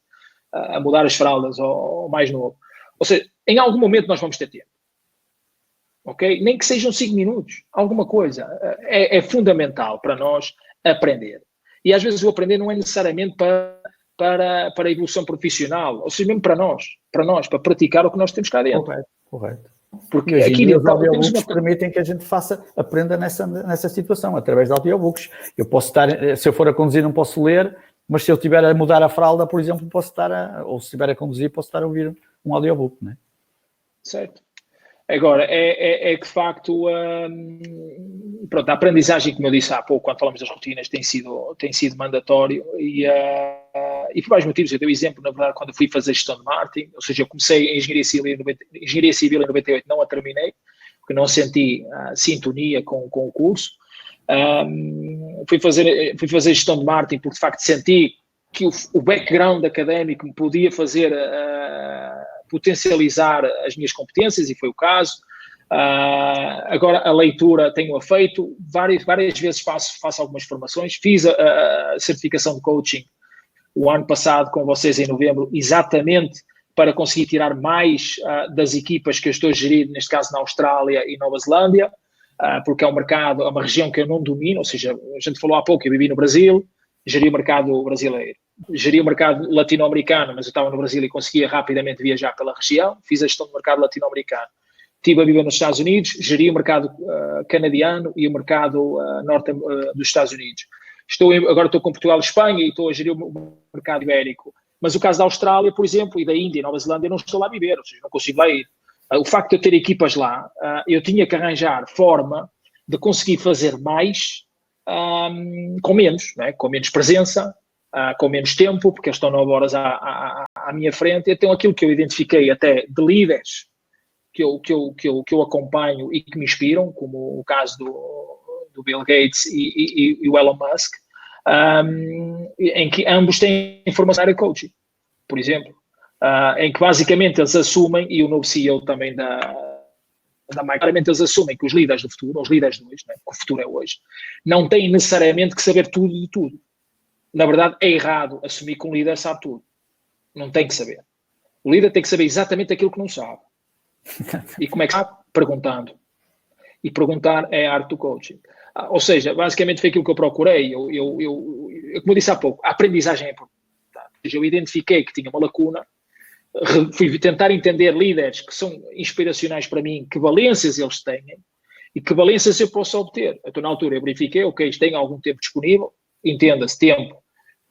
a mudar as fraldas ao mais novo. Ou seja, em algum momento nós vamos ter tempo. Ok? Nem que sejam 5 minutos, alguma coisa. É fundamental para nós aprender. E às vezes o aprender não é necessariamente para a evolução profissional, ou seja, mesmo para nós, para praticar o que nós temos cá dentro. Correto. Porque hoje aqui os audiobooks permitem que a gente aprenda nessa situação, através de audiobooks. Eu posso estar, se eu for a conduzir não posso ler, mas se eu estiver a mudar a fralda, por exemplo, posso estar ou se estiver a conduzir, posso estar a ouvir um audiobook, não é? Certo. Agora, é que de facto, pronto, a aprendizagem, como eu disse há pouco, quando falamos das rotinas, tem sido mandatório e por vários motivos. Eu dei o exemplo, na verdade, quando eu fui fazer gestão de marketing, ou seja, eu comecei em engenharia civil em 98, não a terminei, porque não senti sintonia com o curso. Fui fazer gestão de marketing porque de facto senti que o background académico me podia fazer potencializar as minhas competências, e foi o caso. Agora a leitura tenho-a feito, várias vezes faço algumas formações, fiz a certificação de coaching o ano passado com vocês em novembro, exatamente para conseguir tirar mais das equipas que eu estou a gerir, neste caso na Austrália e Nova Zelândia, porque é um mercado, é uma região que eu não domino, ou seja, a gente falou há pouco, eu vivi no Brasil, geri o mercado brasileiro, geri o mercado latino-americano, mas eu estava no Brasil e conseguia rapidamente viajar pela região, fiz a gestão do mercado latino-americano. Estive a viver nos Estados Unidos, geri o mercado canadiano e o mercado norte dos Estados Unidos. Agora estou com Portugal e Espanha e estou a gerir o mercado ibérico. Mas o caso da Austrália, por exemplo, e da Índia e Nova Zelândia, eu não estou lá a viver, ou seja, não consigo lá ir. O facto de eu ter equipas lá, eu tinha que arranjar forma de conseguir fazer mais com menos, não é? Com menos presença, com menos tempo, porque eles estão 9 horas à minha frente. Então aquilo que eu identifiquei até de líderes que eu acompanho e que me inspiram, como o caso do Bill Gates e o Elon Musk, em que ambos têm formação na área de coaching, por exemplo, em que basicamente eles assumem, e o novo CEO também da Microsoft, claramente eles assumem que os líderes do futuro, os líderes de hoje, né, que o futuro é hoje, não têm necessariamente que saber tudo de tudo. Na verdade, é errado assumir que um líder sabe tudo. Não tem que saber. O líder tem que saber exatamente aquilo que não sabe. E como é que sabe? Perguntando. E perguntar é a arte do coaching. Ou seja, basicamente foi aquilo que eu procurei. Como eu disse há pouco, a aprendizagem é importante. Ou seja, eu identifiquei que tinha uma lacuna, fui tentar entender líderes que são inspiracionais para mim, que valências eles têm e que valências eu posso obter. Então, na altura, eu verifiquei, ok, tem algum tempo disponível, entenda-se tempo.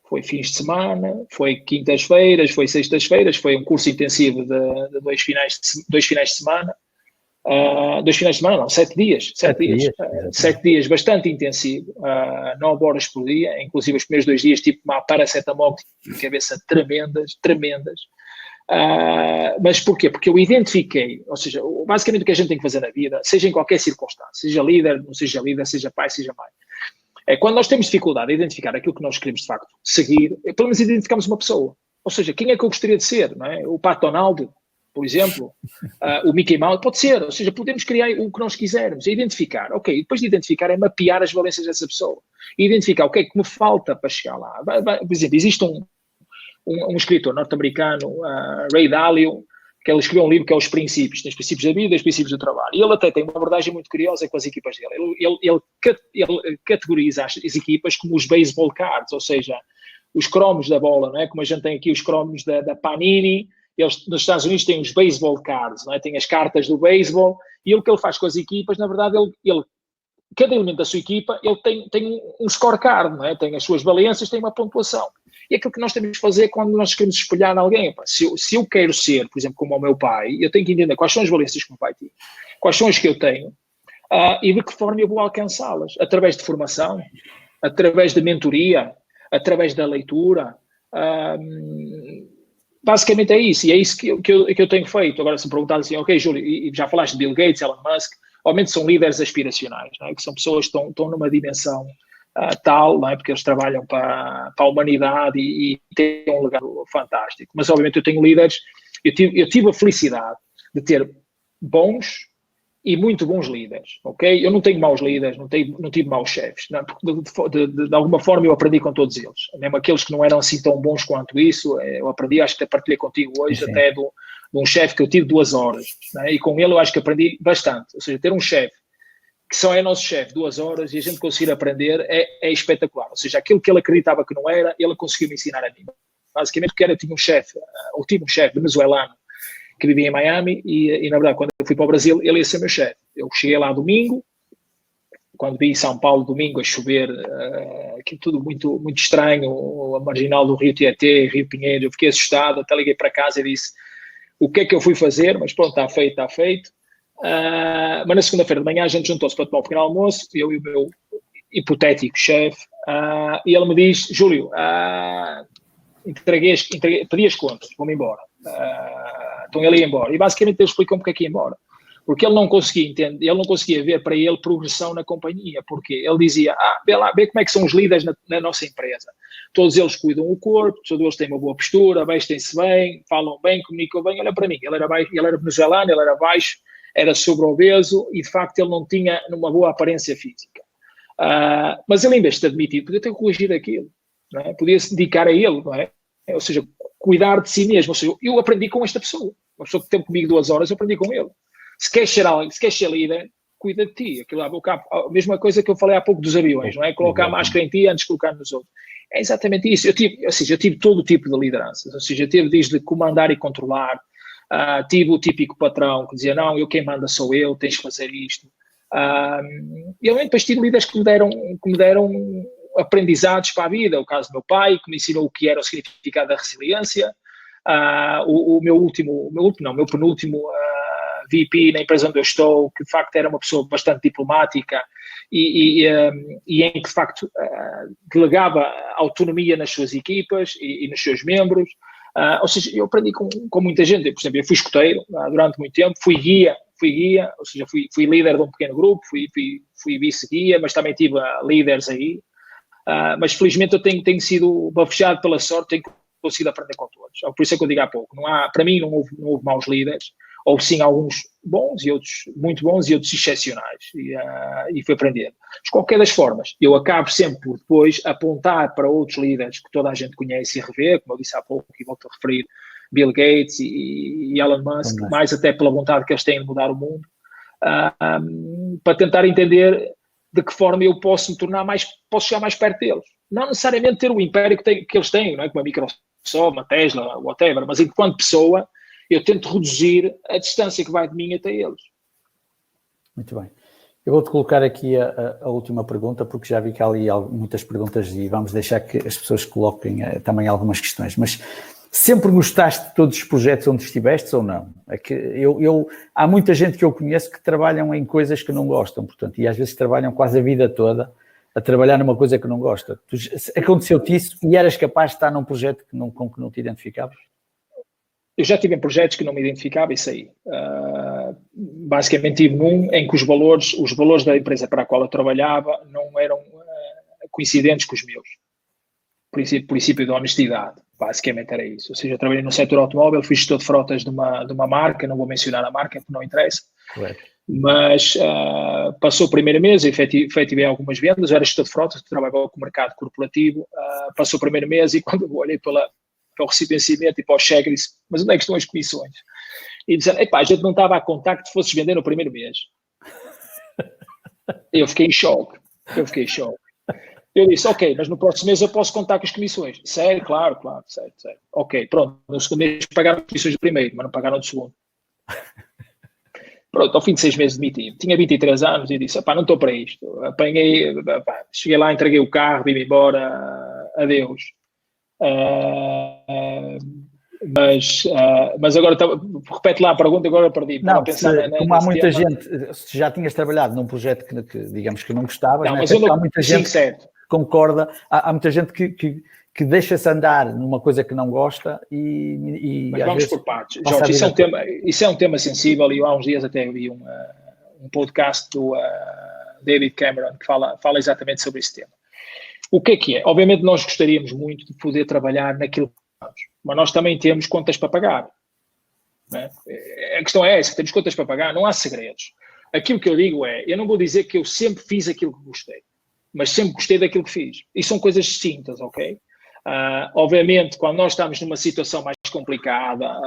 Foi fins de semana, foi quintas-feiras, foi sextas-feiras, foi um curso intensivo de 2 finais de semana. 2 finais de semana, não, 7 dias. 7 dias, bastante intensivo, 9 horas por dia, inclusive os primeiros 2 dias, tipo uma paracetamol de cabeça tremendas. Mas porquê? Porque eu identifiquei, ou seja, basicamente o que a gente tem que fazer na vida, seja em qualquer circunstância, seja líder, não seja líder, seja pai, seja mãe, é quando nós temos dificuldade em identificar aquilo que nós queremos de facto seguir, pelo menos identificamos uma pessoa. Ou seja, quem é que eu gostaria de ser? Não é? O Pato Donald, por exemplo, o Mickey Mouse, pode ser. Ou seja, podemos criar o que nós quisermos, é identificar. Ok, depois de identificar é mapear as valências dessa pessoa. E identificar o que é que me falta para chegar lá. Por exemplo, existe um escritor norte-americano, Ray Dalio, que ele escreveu um livro que é Os Princípios. Tem os princípios da vida e os princípios do trabalho. E ele até tem uma abordagem muito curiosa com as equipas dele. Ele categoriza as equipas como os baseball cards, ou seja, os cromos da bola, não é? Como a gente tem aqui os cromos da Panini, eles nos Estados Unidos têm os baseball cards, não é? Tem as cartas do beisebol, e o que ele faz com as equipas, na verdade, cada elemento da sua equipa, ele tem um scorecard, não é? Tem as suas valências, tem uma pontuação. E é aquilo que nós temos que fazer quando nós queremos espelhar em alguém. Se eu quero ser, por exemplo, como o meu pai, eu tenho que entender quais são as valências que o meu pai tem, quais são as que eu tenho, e de que forma eu vou alcançá-las. Através de formação, através de mentoria, através da leitura. Basicamente é isso. E é isso que eu tenho feito. Agora, se me perguntar assim, ok, Júlio, e já falaste de Bill Gates, Elon Musk, obviamente são líderes aspiracionais, não é? Que são pessoas que estão numa dimensão tal, não é? Porque eles trabalham para a humanidade e têm um legado fantástico. Mas, obviamente, eu tenho líderes, eu tive a felicidade de ter bons e muito bons líderes, ok? Eu não tenho maus líderes, não tive maus chefes, não, porque de alguma forma eu aprendi com todos eles, mesmo aqueles que não eram assim tão bons quanto isso, eu aprendi, acho que até partilhei contigo hoje, sim, até de um chefe que eu tive 2 horas, né? E com ele eu acho que aprendi bastante, ou seja, ter um chefe que só é nosso chefe 2 horas e a gente conseguir aprender é espetacular, ou seja, aquilo que ele acreditava que não era, ele conseguiu me ensinar a mim. Basicamente, porque eu tive um chefe venezuelano que vivia em Miami e na verdade, quando eu fui para o Brasil, ele ia ser meu chefe. Eu cheguei lá domingo, quando vi São Paulo domingo a chover, aquilo tudo muito, muito estranho, a marginal do Rio Tietê, Rio Pinheiro, eu fiquei assustado, até liguei para casa e disse o que é que eu fui fazer, mas pronto, está feito, está feito. Mas na segunda-feira de manhã a gente juntou-se para tomar um pequeno almoço, eu e o meu hipotético chefe, e ele me diz, Júlio, pedi as contas, vou-me embora. Então ele ia embora. E basicamente ele explicou-me porque é que ia embora. Porque ele não conseguia entender, ele não conseguia ver para ele progressão na companhia. Porque ele dizia, vê como é que são os líderes na nossa empresa. Todos eles cuidam o corpo, todos eles têm uma boa postura, vestem-se bem, falam bem, comunicam bem. Olha para mim, ele era venezuelano, ele era baixo, era sobre-obeso e de facto ele não tinha uma boa aparência física. Mas ele, em vez de se admitir, podia ter corrigido aquilo. Não é? Podia se dedicar a ele, não é? Ou seja, cuidar de si mesmo. Ou seja, eu aprendi com esta pessoa. Uma pessoa que teve comigo 2 horas, eu aprendi com ele. Se queres ser líder, cuida de ti. Aquilo lá, a mesma coisa que eu falei há pouco dos aviões, não é? Colocar a máscara em ti antes de colocar nos outros. É exatamente isso. Eu tive todo o tipo de lideranças. Ou seja, eu tive desde comandar e controlar. Tive o típico patrão que dizia, não, quem manda sou eu, tens de fazer isto. E eu depois tive líderes que me deram aprendizados para a vida. O caso do meu pai, que me ensinou o que era o significado da resiliência. O meu penúltimo VP na empresa onde eu estou, que de facto era uma pessoa bastante diplomática e em que de facto delegava autonomia nas suas equipas e nos seus membros. Ou seja, eu aprendi com muita gente. Por exemplo, eu fui escoteiro durante muito tempo, fui guia, ou seja, fui líder de um pequeno grupo, fui vice-guia, mas também tive líderes aí. Mas felizmente eu tenho sido bafejado pela sorte, tenho conseguido aprender com todos. Por isso é que eu digo há pouco, para mim não houve maus líderes, houve sim alguns bons e outros muito bons e outros excepcionais, e fui aprendendo. De qualquer das formas, eu acabo sempre por depois apontar para outros líderes que toda a gente conhece e revê, como eu disse há pouco e volto a referir, Bill Gates e Elon Musk, mais até pela vontade que eles têm de mudar o mundo, para tentar entender de que forma eu posso me tornar posso chegar mais perto deles. Não necessariamente ter o império que eles têm, não é? Como a Microsoft, uma Tesla, whatever, mas enquanto pessoa, eu tento reduzir a distância que vai de mim até eles. Muito bem. Eu vou-te colocar aqui a última pergunta, porque já vi que há ali muitas perguntas e vamos deixar que as pessoas coloquem também algumas questões. Mas sempre gostaste de todos os projetos onde estiveste ou não? É que há muita gente que eu conheço que trabalham em coisas que não gostam, portanto, e às vezes trabalham quase a vida toda a trabalhar numa coisa que não gosta. Aconteceu-te isso e eras capaz de estar num projeto com que não te identificavas? Eu já estive em projetos que não me identificava e saí. Basicamente tive num em que os valores da empresa para a qual eu trabalhava não eram coincidentes com os meus. Princípio da honestidade, basicamente era isso. Ou seja, eu trabalhei no setor automóvel, fui gestor de frotas de uma marca, não vou mencionar a marca porque não interessa. Correto. Mas passou o primeiro mês, efetivei algumas vendas, eu era gestor de frotas, trabalhava com o mercado corporativo, passou o primeiro mês e quando eu olhei para o recibenciamento e para o cheque, disse, mas onde é que estão as comissões? E disseram, a gente não estava a contar que tu fosses vender no primeiro mês. Eu fiquei em choque. Eu disse, ok, mas no próximo mês eu posso contar com as comissões. Sério? Claro, certo. Ok, pronto, no segundo mês pagaram as comissões do primeiro, mas não pagaram do segundo. Pronto, ao fim de 6 meses demiti. Tinha 23 anos e disse, não estou para isto. Apanhei, cheguei lá, entreguei o carro, vim-me embora, adeus. Mas agora, repete lá a pergunta, agora perdi. Não, como há muita gente, se já tinhas trabalhado num projeto que digamos que não gostavas, não, mas eu não, há muita gente que concorda, há muita gente que deixa-se andar numa coisa que não gosta e mas vamos por partes. Jorge, isso é um tema sensível e eu há uns dias até vi um podcast do David Cameron que fala exatamente sobre esse tema. O que é? Obviamente nós gostaríamos muito de poder trabalhar naquilo que gostamos, mas nós também temos contas para pagar. Né? A questão é essa, temos contas para pagar, não há segredos. Aquilo que eu digo eu não vou dizer que eu sempre fiz aquilo que gostei, mas sempre gostei daquilo que fiz. E são coisas distintas, ok? Obviamente, quando nós estamos numa situação mais complicada,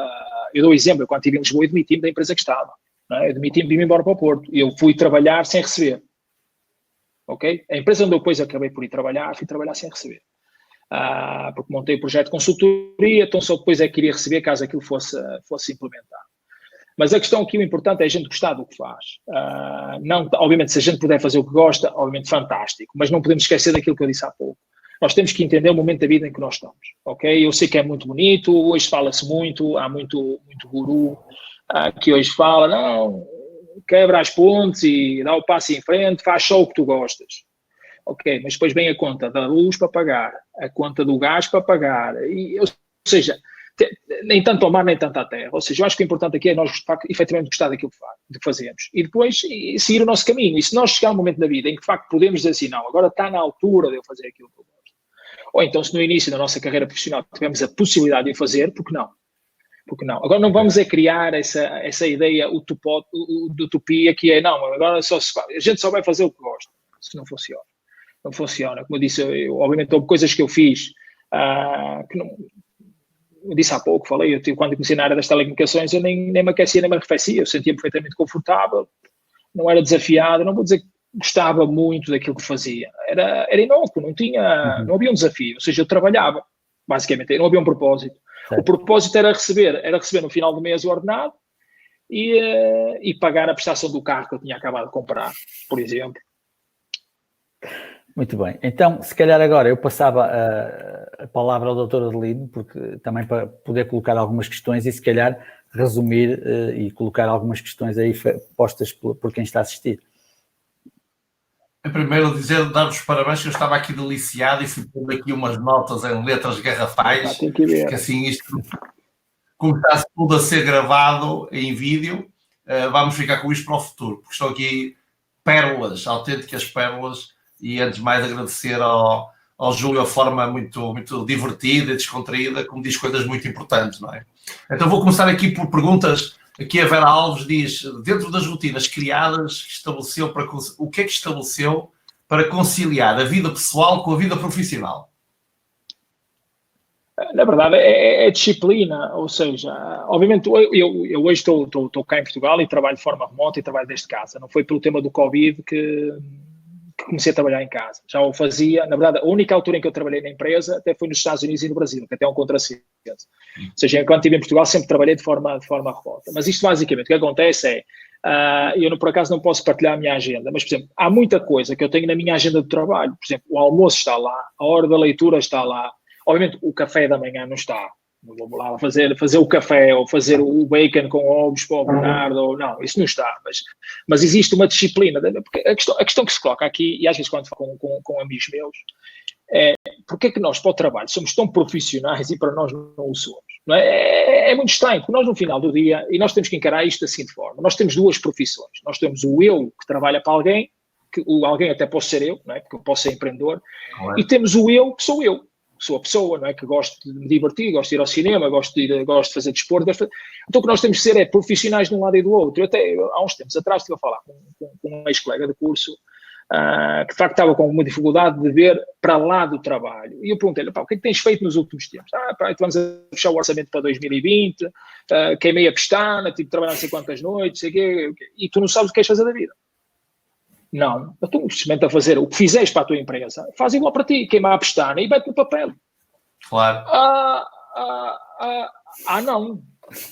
eu dou exemplo, quando estive em Lisboa, eu demiti-me da empresa que estava. Né? Eu demiti-me e vim embora para o Porto. Eu fui trabalhar sem receber. Ok? A empresa onde eu depois acabei por ir trabalhar, fui trabalhar sem receber. Porque montei o projeto de consultoria, então só depois é que iria receber caso aquilo fosse implementado. Mas a questão aqui, o importante é a gente gostar do que faz. Não, obviamente, se a gente puder fazer o que gosta, obviamente fantástico, mas não podemos esquecer daquilo que eu disse há pouco. Nós temos que entender o momento da vida em que nós estamos, ok? Eu sei que é muito bonito, hoje fala-se muito, há muito guru que hoje fala, não, quebra as pontes e dá o passo em frente, faz só o que tu gostas. Ok, mas depois vem a conta da luz para pagar, a conta do gás para pagar, ou seja, nem tanto ao mar, nem tanto à terra. Ou seja, eu acho que o importante aqui é nós, efetivamente, gostar daquilo que fazemos. E depois seguir o nosso caminho. E se nós chegar a um momento da vida em que, de facto, podemos dizer assim, não, agora está na altura de eu fazer aquilo que eu gosto. Ou então, se no início da nossa carreira profissional tivemos a possibilidade de o fazer, por que não? Porque não? Agora não vamos criar essa ideia de utopia que é, não, agora a gente só vai fazer o que gosta. Isso não funciona. Não funciona. Como eu disse, obviamente houve coisas que eu fiz que não... Eu disse há pouco, falei, quando comecei na área das telecomunicações, eu nem me aquecia, nem me arrefecia, eu sentia perfeitamente confortável, não era desafiado, não vou dizer que gostava muito daquilo que fazia, era inócuo, não havia um desafio, ou seja, eu trabalhava, basicamente, não havia um propósito. O propósito era receber no final do mês o ordenado e pagar a prestação do carro que eu tinha acabado de comprar, por exemplo. Muito bem. Então, se calhar agora eu passava a palavra ao Dr. Adelino, porque também para poder colocar algumas questões e se calhar resumir e colocar algumas questões aí postas por quem está a assistir. Primeiro dar-vos os parabéns, que eu estava aqui deliciado e fui pondo aqui umas notas em letras garrafais, que assim isto, como está tudo a ser gravado em vídeo, vamos ficar com isto para o futuro, porque estão aqui pérolas, autênticas pérolas. E antes de mais agradecer ao Júlio a forma muito, muito divertida e descontraída, como diz coisas muito importantes, não é? Então vou começar aqui por perguntas. Aqui a Vera Alves diz, dentro das rotinas criadas, o que é que estabeleceu para conciliar a vida pessoal com a vida profissional? Na verdade, é disciplina, ou seja, obviamente eu hoje estou cá em Portugal e trabalho de forma remota e trabalho desde casa. Não foi pelo tema do Covid que comecei a trabalhar em casa. Já o fazia, na verdade, a única altura em que eu trabalhei na empresa até foi nos Estados Unidos e no Brasil, que até é um contrassenso. Ou seja, enquanto estive em Portugal sempre trabalhei de forma remota. Mas isto basicamente, o que acontece eu por acaso não posso partilhar a minha agenda, mas por exemplo, há muita coisa que eu tenho na minha agenda de trabalho. Por exemplo, o almoço está lá, a hora da leitura está lá. Obviamente o café da manhã não está. Não vou lá fazer o café ou fazer o bacon com ovos para o Bernardo, ou não, isso não está. Mas existe uma disciplina. Porque a questão que se coloca aqui, e às vezes quando falo com amigos meus, é porque é que nós para o trabalho somos tão profissionais e para nós não o somos? Não é muito estranho, porque nós no final do dia, e nós temos que encarar isto da seguinte forma, nós temos duas profissões. Nós temos o eu que trabalha para alguém, que o alguém até posso ser eu, não é? Porque eu posso ser empreendedor, e temos o eu que sou eu. Sou a pessoa, não é? Que gosto de me divertir, gosto de ir ao cinema, gosto de fazer desporto. Então o que nós temos de ser é profissionais de um lado e do outro. Eu até, há uns tempos atrás, estive a falar com um ex-colega de curso que de facto estava com uma dificuldade de ver para lá do trabalho. E eu perguntei-lhe, o que é que tens feito nos últimos tempos? Vamos a fechar o orçamento para 2020, queimei a pestana, tive de trabalhar não sei quantas noites, sei quê, e tu não sabes o que queres fazer da vida. Não, tu experimenta fazer o que fizeres para a tua empresa, faz igual para ti, queima a pestana e mete no papel. Claro. Não.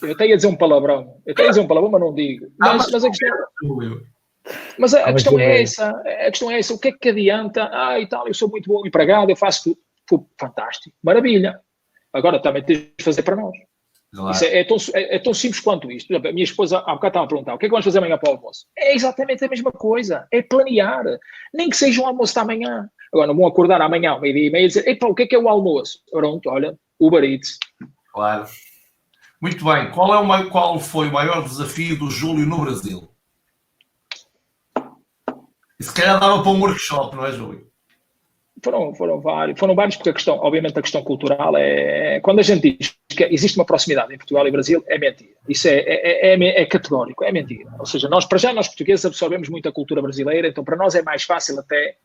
Eu até ia dizer um palavrão, mas não digo. Mas a questão é essa, o que é que adianta? E tal, eu sou muito bom empregado, eu faço tudo. Pô, fantástico, maravilha. Agora também tens de fazer para nós. Claro. Isso é tão simples quanto isto. Por exemplo, a minha esposa há bocado estava a perguntar: o que é que vamos fazer amanhã para o almoço? É exatamente a mesma coisa, é planear. Nem que seja um almoço de amanhã. Agora, não vão acordar amanhã, meio-dia e meia, e dizer: epá, o que é o almoço? Pronto, olha, Uber Eats. Claro. Muito bem. Qual foi o maior desafio do Júlio no Brasil? E se calhar dava para um workshop, não é, Júlio? Foram vários, porque obviamente a questão cultural é... Quando a gente diz que existe uma proximidade em Portugal e Brasil, é mentira. Isso é categórico, é mentira. Ou seja, nós portugueses absorvemos muito a cultura brasileira, então para nós é mais fácil até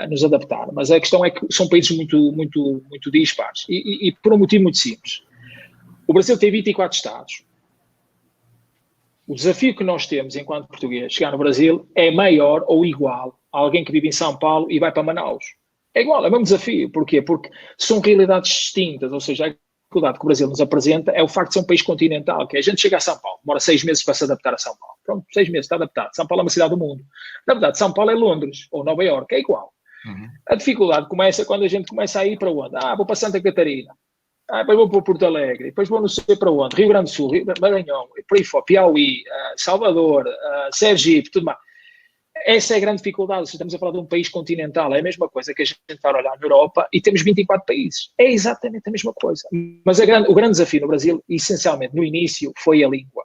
nos adaptar. Mas a questão é que são países muito, muito, muito dispares. E por um motivo muito simples. O Brasil tem 24 estados. O desafio que nós temos enquanto português chegar no Brasil é maior ou igual a alguém que vive em São Paulo e vai para Manaus. É igual, é o mesmo desafio. Porquê? Porque são realidades distintas, ou seja, a dificuldade que o Brasil nos apresenta é o facto de ser um país continental, que a gente chega a São Paulo, demora 6 meses para se adaptar a São Paulo. Pronto, 6 meses, está adaptado. São Paulo é uma cidade do mundo. Na verdade, São Paulo é Londres ou Nova Iorque, é igual. Uhum. A dificuldade começa quando a gente começa a ir para onde? Vou para Santa Catarina. Depois vou para Porto Alegre, depois vou não sei para onde, Rio Grande do Sul, Maranhão, por aí fora, Piauí, Salvador, Sergipe, tudo mais. Essa é a grande dificuldade. Estamos a falar de um país continental, é a mesma coisa que a gente vai olhar na Europa e temos 24 países. É exatamente a mesma coisa. Mas o grande desafio no Brasil, essencialmente no início, foi a língua.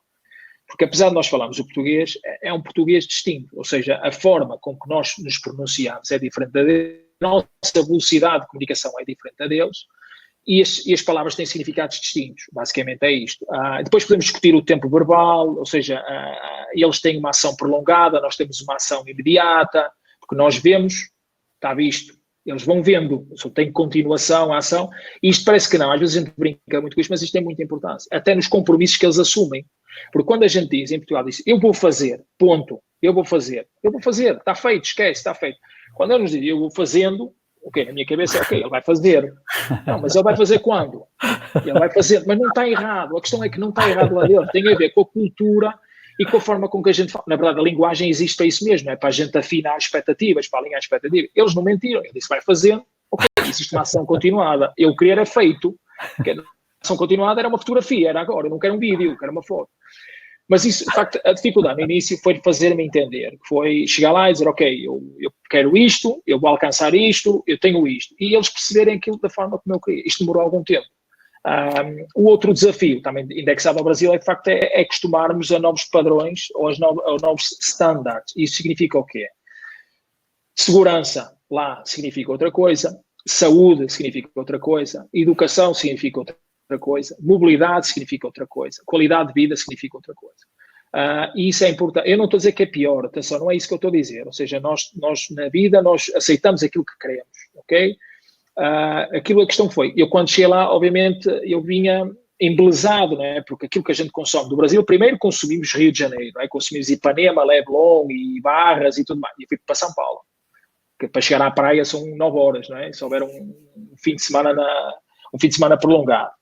Porque apesar de nós falarmos o português, é um português distinto, ou seja, a forma com que nós nos pronunciamos é diferente da deles, a nossa velocidade de comunicação é diferente da deles. E as palavras têm significados distintos, basicamente é isto. Depois podemos discutir o tempo verbal, ou seja, eles têm uma ação prolongada, nós temos uma ação imediata, porque nós vemos, está visto, eles vão vendo, só tem continuação, a ação, e isto parece que não, às vezes a gente brinca muito com isto, mas isto tem muita importância, até nos compromissos que eles assumem, porque quando a gente diz, em Portugal, diz, eu vou fazer, ponto, eu vou fazer, está feito, esquece, está feito. Quando eles nos dizem, eu vou fazendo, ok, na minha cabeça é ok, ele vai fazer. Não, mas ele vai fazer quando? Ele vai fazer, mas não está errado. A questão é que não está errado lá dentro. Tem a ver com a cultura e com a forma com que a gente fala. Na verdade, a linguagem existe para isso mesmo, é para a gente afinar expectativas, para alinhar expectativas. Eles não mentiram. Ele disse, vai fazendo, ok, existe uma ação continuada. Eu queria era feito. A ação continuada era uma fotografia, era agora. Eu não quero um vídeo, eu quero uma foto. Mas isso, de facto, a dificuldade no início foi de fazer-me entender, foi chegar lá e dizer, ok, eu quero isto, eu vou alcançar isto, eu tenho isto. E eles perceberem aquilo da forma como eu queria. Isto demorou algum tempo. O outro desafio, também indexado ao Brasil, é de facto acostumarmos a novos padrões ou a novos standards. Isso significa o quê? Segurança, lá, significa outra coisa. Saúde significa outra coisa. Educação significa outra coisa, mobilidade significa outra coisa, qualidade de vida significa outra coisa. E isso é importante. Eu não estou a dizer que é pior, atenção, não é isso que eu estou a dizer. Ou seja, nós na vida, nós aceitamos aquilo que queremos, ok? A questão foi, eu quando cheguei lá, obviamente, eu vinha embelezado, não é? Porque aquilo que a gente consome do Brasil, primeiro consumimos Rio de Janeiro, não é? Consumimos Ipanema, Leblon e Barras e tudo mais. E eu fui para São Paulo, que para chegar à praia são 9 horas, não é? Se houver um fim de semana prolongado.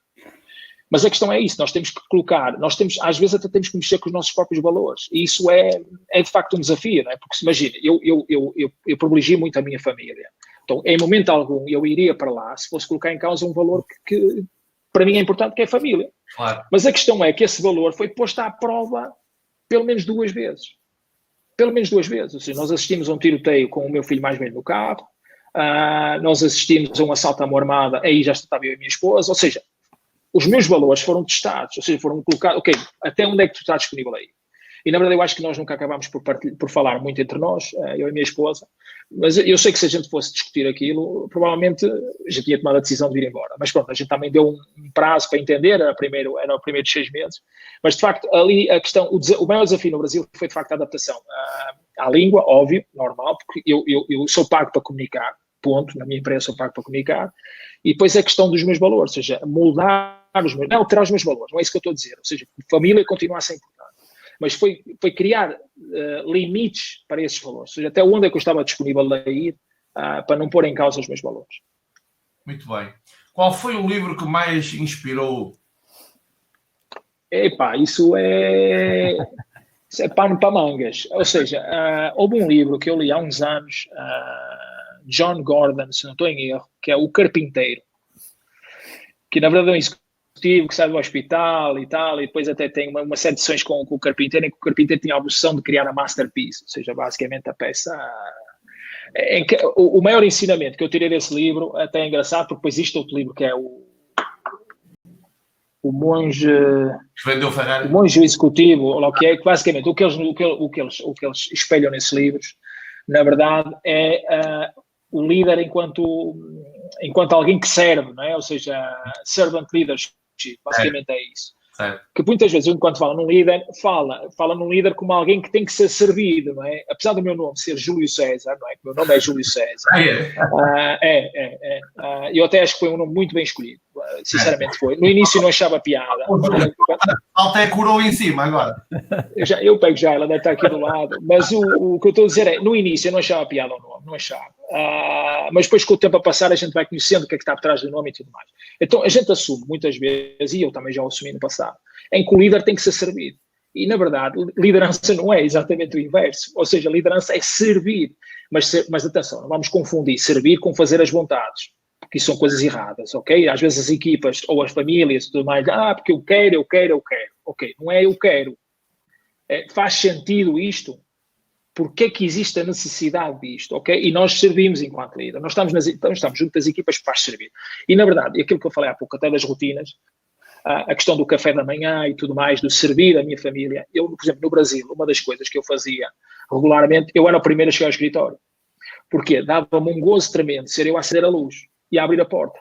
Mas a questão é isso, nós temos que colocar, às vezes até temos que mexer com os nossos próprios valores, e isso é de facto um desafio, não é? Porque se imagina, eu privilegio muito a minha família, então em momento algum eu iria para lá se fosse colocar em causa um valor que para mim é importante, que é a família. Claro. Mas a questão é que esse valor foi posto à prova pelo menos 2 vezes. Pelo menos 2 vezes, ou seja, nós assistimos a um tiroteio com o meu filho mais velho no carro, nós assistimos a um assalto à mão armada, aí já estava eu e a minha esposa, ou seja, os meus valores foram testados, ou seja, foram colocados, ok, até onde é que tu estás disponível aí? E na verdade eu acho que nós nunca acabámos por falar muito entre nós, eu e a minha esposa, mas eu sei que se a gente fosse discutir aquilo, provavelmente a gente tinha tomado a decisão de ir embora. Mas pronto, a gente também deu um prazo para entender, era o primeiro de 6 meses, mas de facto ali a questão, o maior desafio no Brasil foi de facto a adaptação à língua, óbvio, normal, porque eu sou pago para comunicar, ponto, na minha empresa sou pago para comunicar, e depois a questão dos meus valores, ou seja, alterar os meus valores, não é isso que eu estou a dizer, ou seja, família continua a ser importante. mas foi criar limites para esses valores, ou seja, até onde é que eu estava disponível a ir para não pôr em causa os meus valores. Muito bem. Qual foi o livro que mais inspirou? Isso é pano para mangas. Ou seja, houve um livro que eu li há uns anos, John Gordon, se não estou em erro, que é O Carpinteiro, que na verdade é um executivo que sai do hospital e tal, e depois até tem uma série de sessões com o carpinteiro, em que o carpinteiro tinha a opção de criar a masterpiece, ou seja, basicamente a peça... Em que, o maior ensinamento que eu tirei desse livro, até é engraçado, porque depois existe outro livro que é o monge... Vendeu Ferrari. O monge executivo, que basicamente o que eles espelham nesses livros, na verdade, é o líder enquanto alguém que serve, não é? Ou seja, servant leadership, basicamente é isso. Certo. Que muitas vezes, enquanto fala num líder, fala num líder como alguém que tem que ser servido, não é? Apesar do meu nome ser Júlio César, não é? Meu nome é Júlio César. Eu até acho que foi um nome muito bem escolhido. Sinceramente foi. No início não achava piada. Até curou em cima agora. Eu pego já, ela deve estar aqui do lado. Mas o que eu estou a dizer é, no início eu não achava piada o nome, não achava. Mas depois com o tempo a passar a gente vai conhecendo o que é que está por trás do nome e tudo mais. Então a gente assume muitas vezes, e eu também já o assumi no passado, em que o líder tem que ser servido. E na verdade, liderança não é exatamente o inverso. Ou seja, liderança é servir. Mas atenção, não vamos confundir servir com fazer as vontades. Porque isso são coisas erradas, ok? Às vezes as equipas ou as famílias e tudo mais, porque eu quero. Ok, não é eu quero. Faz sentido isto? Porque é que existe a necessidade disto, ok? E nós servimos enquanto líder. Nós estamos junto das equipas para servir. E na verdade, aquilo que eu falei há pouco, até das rotinas, a questão do café da manhã e tudo mais, do servir a minha família. Eu, por exemplo, no Brasil, uma das coisas que eu fazia regularmente, eu era o primeiro a chegar ao escritório. Porquê? Dava-me um gozo tremendo ser eu a acender a luz e a abrir a porta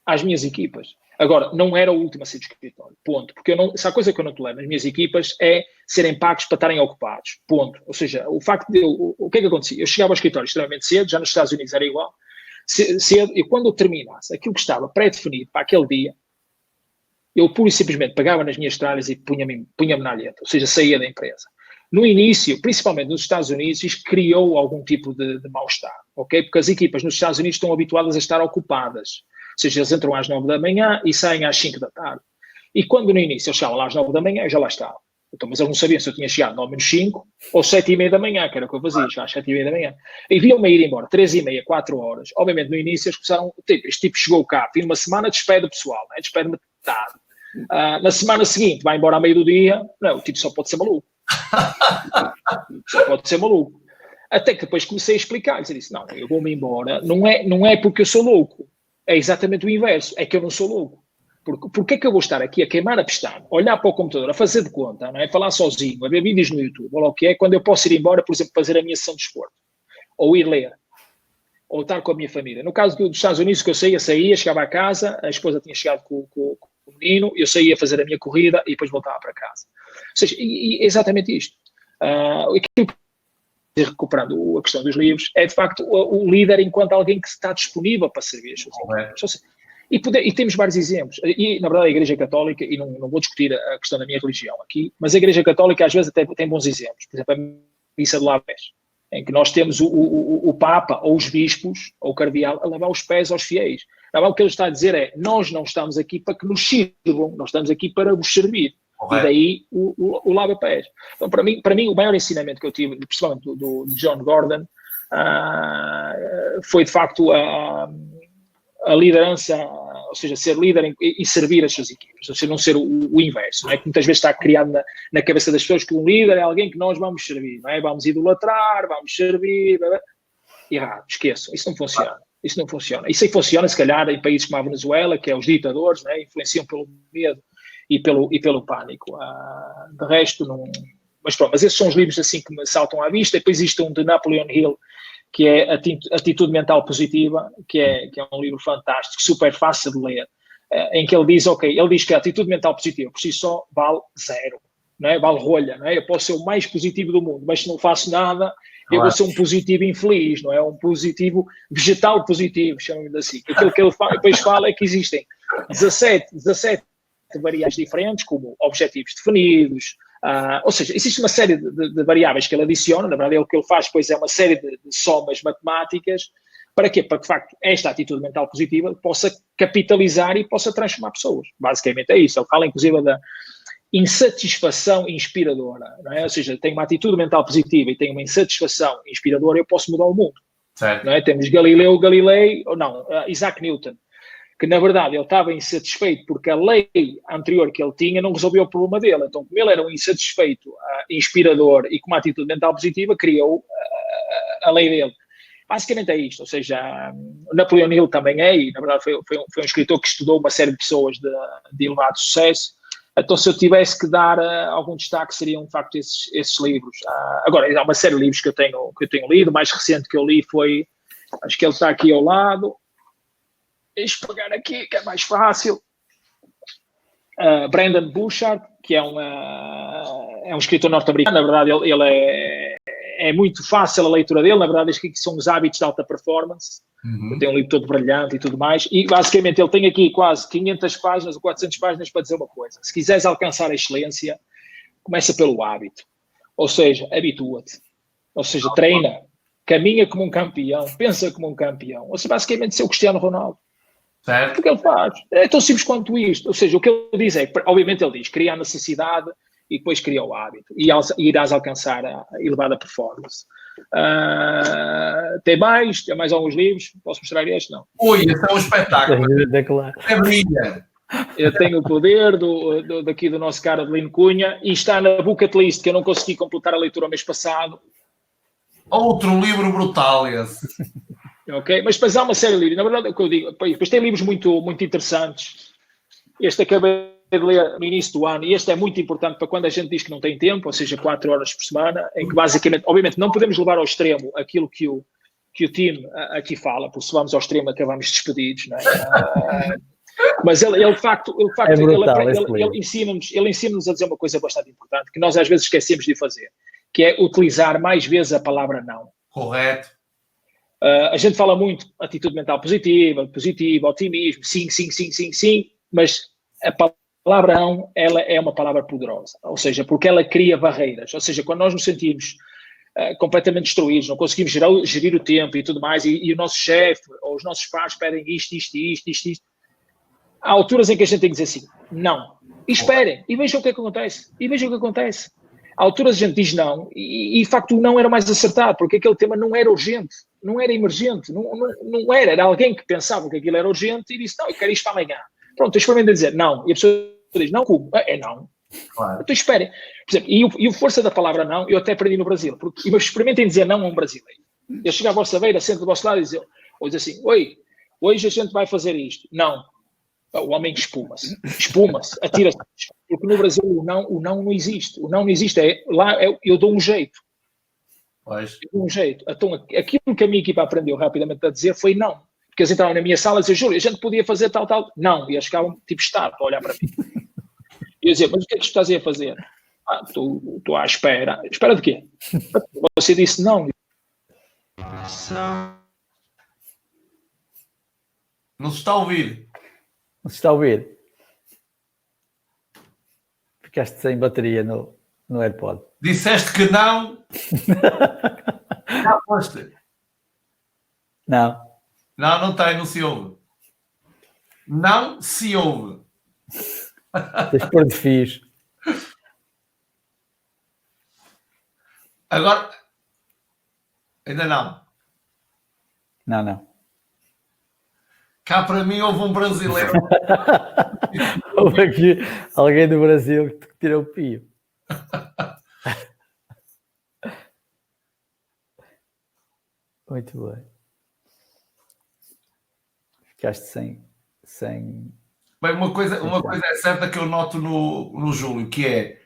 às minhas equipas. Agora, não era o último a sair do escritório, ponto. Porque se há coisa que eu não tolero nas minhas equipas é serem pagos para estarem ocupados, ponto. Ou seja, o facto de o que é que acontecia? Eu chegava ao escritório extremamente cedo, já nos Estados Unidos era igual, cedo, e quando eu terminasse aquilo que estava pré-definido para aquele dia, eu pura e simplesmente pegava nas minhas tralhas e punha-me na alheta, ou seja, saía da empresa. No início, principalmente nos Estados Unidos, isto criou algum tipo de mal-estar, ok? Porque as equipas nos Estados Unidos estão habituadas a estar ocupadas. Ou seja, eles entram às 9 da manhã e saem às 5 da tarde. E quando no início eles chegavam lá às 9 da manhã, eu já lá estava. Então, mas eles não sabiam se eu tinha chegado 9 menos 5 ou 7:30 da manhã, que era o que eu fazia, já às 7:30 da manhã. E viam-me ir embora 3:30, 4 horas. Obviamente, no início eles começaram, este tipo chegou cá, fim de uma semana, despede o pessoal, né? Despede metade. Na semana seguinte, vai embora à meio do dia, não, o tipo só pode ser maluco. Só pode ser maluco. Até que depois comecei a explicar-lhes, eu disse, não, eu vou-me embora, não é porque eu sou louco. É exatamente o inverso, é que eu não sou louco. Porque é que eu vou estar aqui a queimar a pestana, olhar para o computador, a fazer de conta, não é? Falar sozinho, a ver vídeos no YouTube, ou lá o que é, quando eu posso ir embora, por exemplo, fazer a minha sessão de desporto, ou ir ler, ou estar com a minha família. No caso dos Estados Unidos, que eu saía, chegava a casa, a esposa tinha chegado com o menino, eu saía a fazer a minha corrida e depois voltava para casa. Ou seja, e é exatamente isto. Aquilo que recuperando a questão dos livros, é de facto o líder enquanto alguém que está disponível para servir as suas equipes. E temos vários exemplos. E, na verdade, a Igreja Católica, e não vou discutir a questão da minha religião aqui, mas a Igreja Católica às vezes até tem bons exemplos. Por exemplo, a Missa de Lavés, em que nós temos o Papa ou os bispos ou o cardeal a lavar os pés aos fiéis. O que ele está a dizer é, nós não estamos aqui para que nos sirvam, nós estamos aqui para vos servir. E daí o lava-pés. Então, para mim, o maior ensinamento que eu tive, principalmente do John Gordon, foi de facto a liderança, ou seja, ser líder e servir as suas equipes, ou seja, não ser o inverso, não é? Que muitas vezes está criado na cabeça das pessoas que um líder é alguém que nós vamos servir, não é? Vamos idolatrar, vamos servir, errado, esqueçam, isso não funciona. Isso não funciona. Isso aí funciona, se calhar, em países como a Venezuela, que é os ditadores, não é? Influenciam pelo medo e pelo pânico. De resto, não... Mas pronto, mas esses são os livros assim que me saltam à vista. Depois existe um de Napoleon Hill, que é Atitude Mental Positiva, que é um livro fantástico, super fácil de ler, em que ele diz que a atitude mental positiva por si só vale 0, não é? Vale rolha, não é? Eu posso ser o mais positivo do mundo, mas se não faço nada, eu vou ser um positivo infeliz, não é? Um positivo, vegetal positivo, chamamos assim. Aquilo que ele depois fala é que existem 17 variáveis diferentes, como objetivos definidos, Ou seja, existe uma série de variáveis que ele adiciona, na verdade, o que ele faz depois é uma série de somas matemáticas. Para quê? Para que, de facto, esta atitude mental positiva possa capitalizar e possa transformar pessoas. Basicamente é isso. Ele fala, inclusive, da insatisfação inspiradora. Não é? Ou seja, tenho uma atitude mental positiva e tenho uma insatisfação inspiradora, eu posso mudar o mundo. Certo. Não é? Temos Isaac Newton, que, na verdade, ele estava insatisfeito porque a lei anterior que ele tinha não resolveu o problema dele. Então, como ele era um insatisfeito, inspirador e com uma atitude mental positiva, criou a lei dele. Basicamente é isto, ou seja, Napoleon Hill também é, e na verdade foi um escritor que estudou uma série de pessoas de elevado sucesso. Então, se eu tivesse que dar algum destaque, seriam de facto esses livros. Agora, há uma série de livros que eu tenho lido. O mais recente que eu li foi, acho que ele está aqui ao lado, deixa eu pegar aqui que é mais fácil, Brandon Burchard, que é um escritor norte-americano. Na verdade ele é muito fácil a leitura dele. Na verdade, que são os hábitos de alta performance. Eu tenho um livro todo brilhante e tudo mais, e basicamente ele tem aqui quase 500 páginas ou 400 páginas para dizer uma coisa: se quiseres alcançar a excelência, começa pelo hábito, ou seja, habitua-te, ou seja, treina, caminha como um campeão, pensa como um campeão, ou seja, basicamente ser o Cristiano Ronaldo. Certo. O que ele faz é tão simples quanto isto. Ou seja, o que ele diz é, obviamente ele diz, cria a necessidade e depois cria o hábito, e irás alcançar a elevada performance. Tem mais alguns livros, posso mostrar este? Não. Ui, esse é um espetáculo. É brilha. Eu tenho o poder daqui do nosso cara de Lino Cunha, e está na bucket list, que eu não consegui completar a leitura o mês passado. Outro livro brutal esse. Ok, mas depois há uma série de livros, na verdade, o que eu digo, depois tem livros muito, muito interessantes. Este acabei de ler no início do ano, e este é muito importante para quando a gente diz que não tem tempo, ou seja, 4 horas por semana, em que basicamente, obviamente, não podemos levar ao extremo aquilo que o time aqui fala, porque se vamos ao extremo acabamos despedidos, não é? Mas ele de facto, é brutal, ele ensina-nos a dizer uma coisa bastante importante, que nós às vezes esquecemos de fazer, que é utilizar mais vezes a palavra não. Correto. A gente fala muito atitude mental positiva, otimismo, sim, mas a palavra não, ela é uma palavra poderosa, ou seja, porque ela cria barreiras, ou seja, quando nós nos sentimos completamente destruídos, não conseguimos gerir o tempo e tudo mais, e o nosso chefe ou os nossos pais pedem isto, há alturas em que a gente tem que dizer assim, não, e esperem, e vejam o que acontece, Há alturas a gente diz não, e de facto o não era mais acertado, porque aquele tema não era urgente, não era emergente, não era alguém que pensava que aquilo era urgente e disse, não, eu quero isto para amanhã. Pronto, eu experimento dizer não, e a pessoa diz, não, como? É não. Claro. Então esperem. Por exemplo, e a força da palavra não, eu até aprendi no Brasil, porque experimentem dizer não a um brasileiro. Ele chega à vossa beira, senta do vosso lado e diz assim, oi, hoje a gente vai fazer isto. Não. O homem espuma-se, atira-se. Porque no Brasil o não não existe. O não existe. Eu dou um jeito. Pois. Eu dou um jeito. Então, aquilo que a minha equipa aprendeu rapidamente a dizer foi não. Porque eles entravam na minha sala e diziam, Júlio, a gente podia fazer tal. Não. E eles ficavam tipo estado para olhar para mim. E eu dizia, mas o que é que tu estás aí a fazer? Estou à espera. Espera de quê? Você disse não. Não se está a ouvir. Não se está a ouvir? Ficaste sem bateria no AirPod. Disseste que não. Já foste. Não. Não tem, não se ouve. Não se ouve. Tens de pôr de fios. Agora. Ainda não. Não. Cá para mim houve um brasileiro. Houve aqui alguém do Brasil que tirou o fio. Muito bem. Ficaste sem... Bem, uma coisa é certa que eu noto no Júlio, que é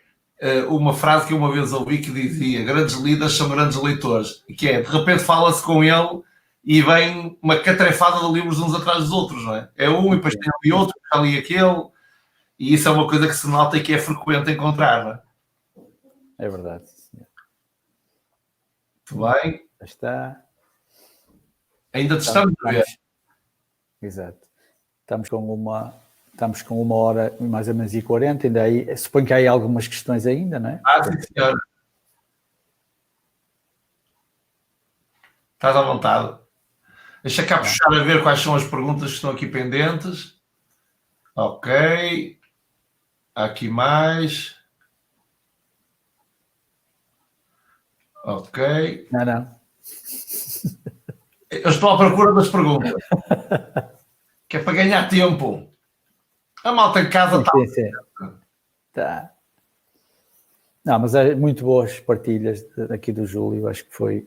uma frase que eu uma vez ouvi que dizia: grandes líderes são grandes leitores, que é, de repente fala-se com ele e vem uma catrefada de livros uns atrás dos outros, não é? É um e depois tem ali outro, ali aquele, e isso é uma coisa que se nota e que é frequente encontrar, não é? É verdade, senhor. Muito bem. Está. Ainda te estamos a ver. Exato. Estamos com uma Estamos com 1h mais ou menos e 40, ainda aí, suponho que há aí algumas questões ainda, não é? Sim, senhor. Estás à vontade. Deixa cá puxar a ver quais são as perguntas que estão aqui pendentes. Ok. Há aqui mais. Ok. Não. Eu estou à procura das perguntas. Que é para ganhar tempo. A malta em casa está. Sim. Tá. Não, mas é muito boas partilhas aqui do Júlio, acho que foi.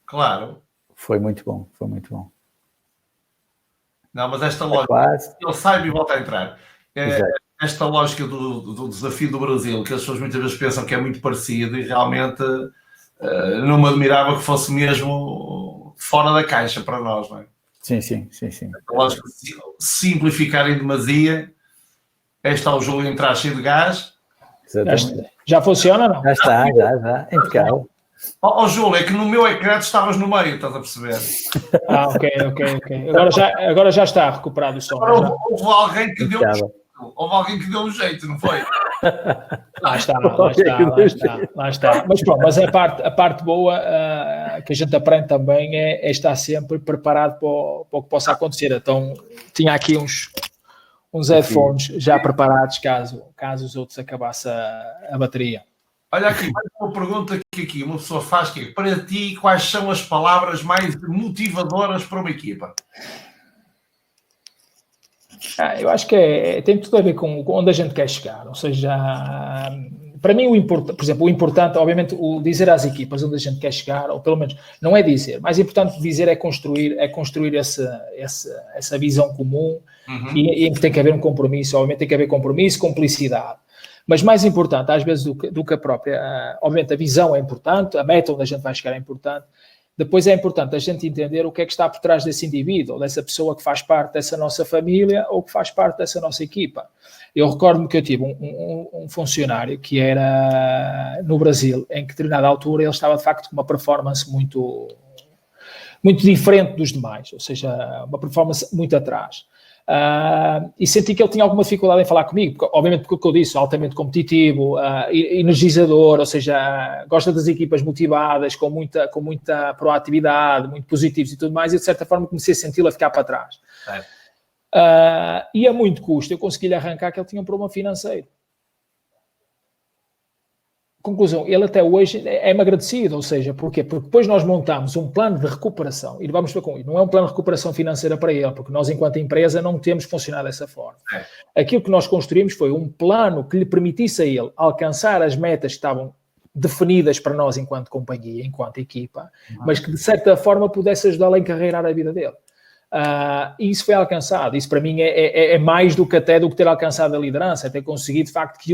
Claro. Foi muito bom, foi muito bom. Não, mas esta lógica, ele sai e volta a entrar. Esta lógica do desafio do Brasil, que as pessoas muitas vezes pensam que é muito parecido e realmente não me admirava que fosse mesmo fora da caixa para nós, não é? Sim. A lógica de simplificar em demasia. Está o Júlio entrar cheio de gás. Já funciona, não? Já está, já. Impecável. Júlio, é que no meu ecrã tu estavas no meio, estás a perceber? Ok. Agora já está recuperado o som. Houve alguém que deu um jeito, não foi? Lá está. Mas pronto, mas a parte boa que a gente aprende também é estar sempre preparado para o que possa acontecer. Então, tinha aqui uns headphones já preparados caso os outros acabasse a bateria. Olha aqui, mais uma pergunta que uma pessoa faz, que é, para ti, quais são as palavras mais motivadoras para uma equipa? Eu acho que tem tudo a ver com onde a gente quer chegar, ou seja, para mim o importante, obviamente, o dizer às equipas onde a gente quer chegar, ou pelo menos, não é dizer, mais importante dizer é construir essa visão comum e em que tem que haver um compromisso, obviamente tem que haver compromisso, cumplicidade. Mas mais importante, às vezes, do que a própria... Obviamente, a visão é importante, a meta onde a gente vai chegar é importante. Depois é importante a gente entender o que é que está por trás desse indivíduo, ou dessa pessoa que faz parte dessa nossa família ou que faz parte dessa nossa equipa. Eu recordo-me que eu tive um funcionário que era no Brasil, em que, a determinada altura, ele estava, de facto, com uma performance muito diferente dos demais, ou seja, uma performance muito atrás. E senti que ele tinha alguma dificuldade em falar comigo, porque, obviamente, porque o que eu disse, altamente competitivo, energizador, ou seja, gosta das equipas motivadas, com muita proatividade, muito positivos e tudo mais, e de certa forma comecei a senti-lo a ficar para trás. E a muito custo eu consegui-lhe arrancar que ele tinha um problema financeiro. Conclusão, ele até hoje é-me agradecido, ou seja, porquê? Porque depois nós montamos um plano de recuperação, e vamos ver com isso, não é um plano de recuperação financeira para ele, porque nós, enquanto empresa, não temos funcionado dessa forma. Aquilo que nós construímos foi um plano que lhe permitisse a ele alcançar as metas que estavam definidas para nós enquanto companhia, enquanto equipa, mas que, de certa forma, pudesse ajudá-lo a encarreirar a vida dele. E isso foi alcançado. Isso, para mim, é mais do que ter alcançado a liderança, é ter conseguido, de facto, que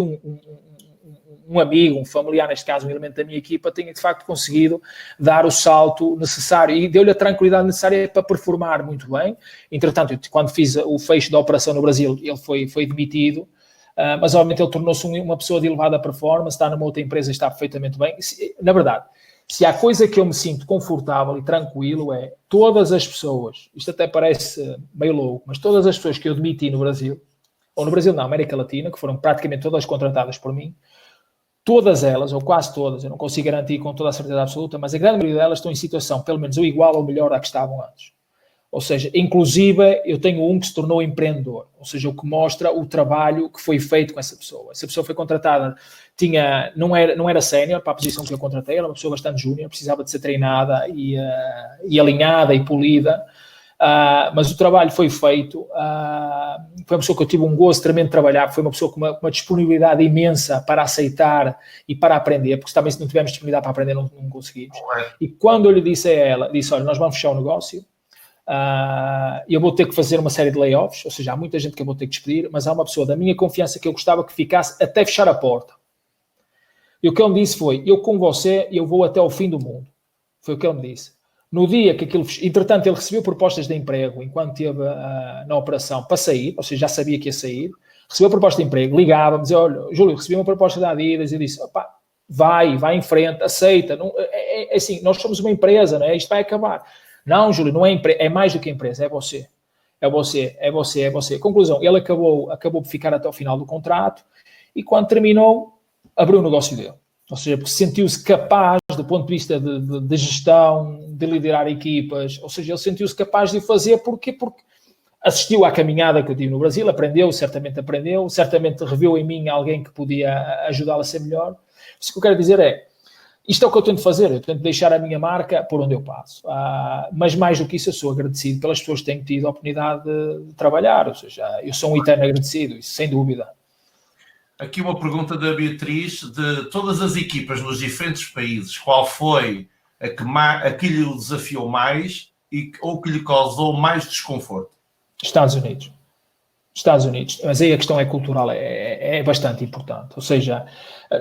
um amigo, um familiar, neste caso, um elemento da minha equipa, tenha, de facto, conseguido dar o salto necessário e deu-lhe a tranquilidade necessária para performar muito bem. Entretanto, quando fiz o fecho da operação no Brasil, ele foi demitido, mas, obviamente, ele tornou-se uma pessoa de elevada performance, está numa outra empresa e está perfeitamente bem. Na verdade, se há coisa que eu me sinto confortável e tranquilo é todas as pessoas, isto até parece meio louco, mas todas as pessoas que eu demiti no Brasil, ou no Brasil, na América Latina, que foram praticamente todas contratadas por mim, todas elas, ou quase todas, eu não consigo garantir com toda a certeza absoluta, mas a grande maioria delas estão em situação, pelo menos, ou igual ou melhor à que estavam antes. Ou seja, inclusive, eu tenho um que se tornou empreendedor, ou seja, o que mostra o trabalho que foi feito com essa pessoa. Essa pessoa foi contratada, não era sénior para a posição que eu contratei, era uma pessoa bastante júnior, precisava de ser treinada e alinhada e polida, mas o trabalho foi feito, foi uma pessoa que eu tive um gosto tremendo de trabalhar, foi uma pessoa com uma disponibilidade imensa para aceitar e para aprender, porque também se não tivermos disponibilidade para aprender não conseguimos. E quando eu lhe disse a ela, olha, nós vamos fechar o negócio, eu vou ter que fazer uma série de layoffs, ou seja, há muita gente que eu vou ter que despedir, mas há uma pessoa da minha confiança que eu gostava que ficasse até fechar a porta. E o que ele me disse foi, eu com você, eu vou até ao fim do mundo. Foi o que ele me disse. No dia que aquilo... Entretanto, ele recebeu propostas de emprego enquanto esteve na operação para sair, ou seja, já sabia que ia sair, recebeu proposta de emprego, ligava-me, dizia, olha, Júlio, recebi uma proposta da Adidas, e eu disse, opá, vai em frente, aceita, não, é assim, nós somos uma empresa, não é? Isto vai acabar. Não, Júlio, não é mais do que empresa, é você. é você. Conclusão, ele acabou por ficar até o final do contrato e quando terminou, abriu o negócio dele. Ou seja, porque sentiu-se capaz, do ponto de vista de gestão, de liderar equipas, ou seja, ele sentiu-se capaz de o fazer porque assistiu à caminhada que eu tive no Brasil, certamente reviu em mim alguém que podia ajudá-lo a ser melhor. Isso que eu quero dizer é, isto é o que eu tento fazer, eu tento deixar a minha marca por onde eu passo. Mas mais do que isso, eu sou agradecido pelas pessoas que têm tido a oportunidade de trabalhar, ou seja, eu sou um eterno agradecido, isso sem dúvida. Aqui uma pergunta da Beatriz, de todas as equipas nos diferentes países, qual foi a que lhe desafiou mais ou que lhe causou mais desconforto? Estados Unidos, mas aí a questão é cultural, é bastante importante, ou seja,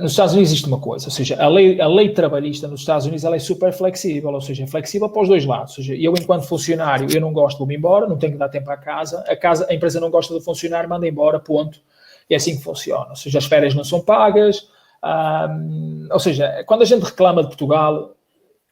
nos Estados Unidos existe uma coisa, ou seja, a lei trabalhista nos Estados Unidos ela é super flexível, ou seja, é flexível para os dois lados, ou seja, eu enquanto funcionário, eu não gosto, vou-me embora, não tenho que dar tempo à casa, a empresa não gosta do funcionário, manda embora, ponto, e é assim que funciona, ou seja, as férias não são pagas, ou seja, quando a gente reclama de Portugal,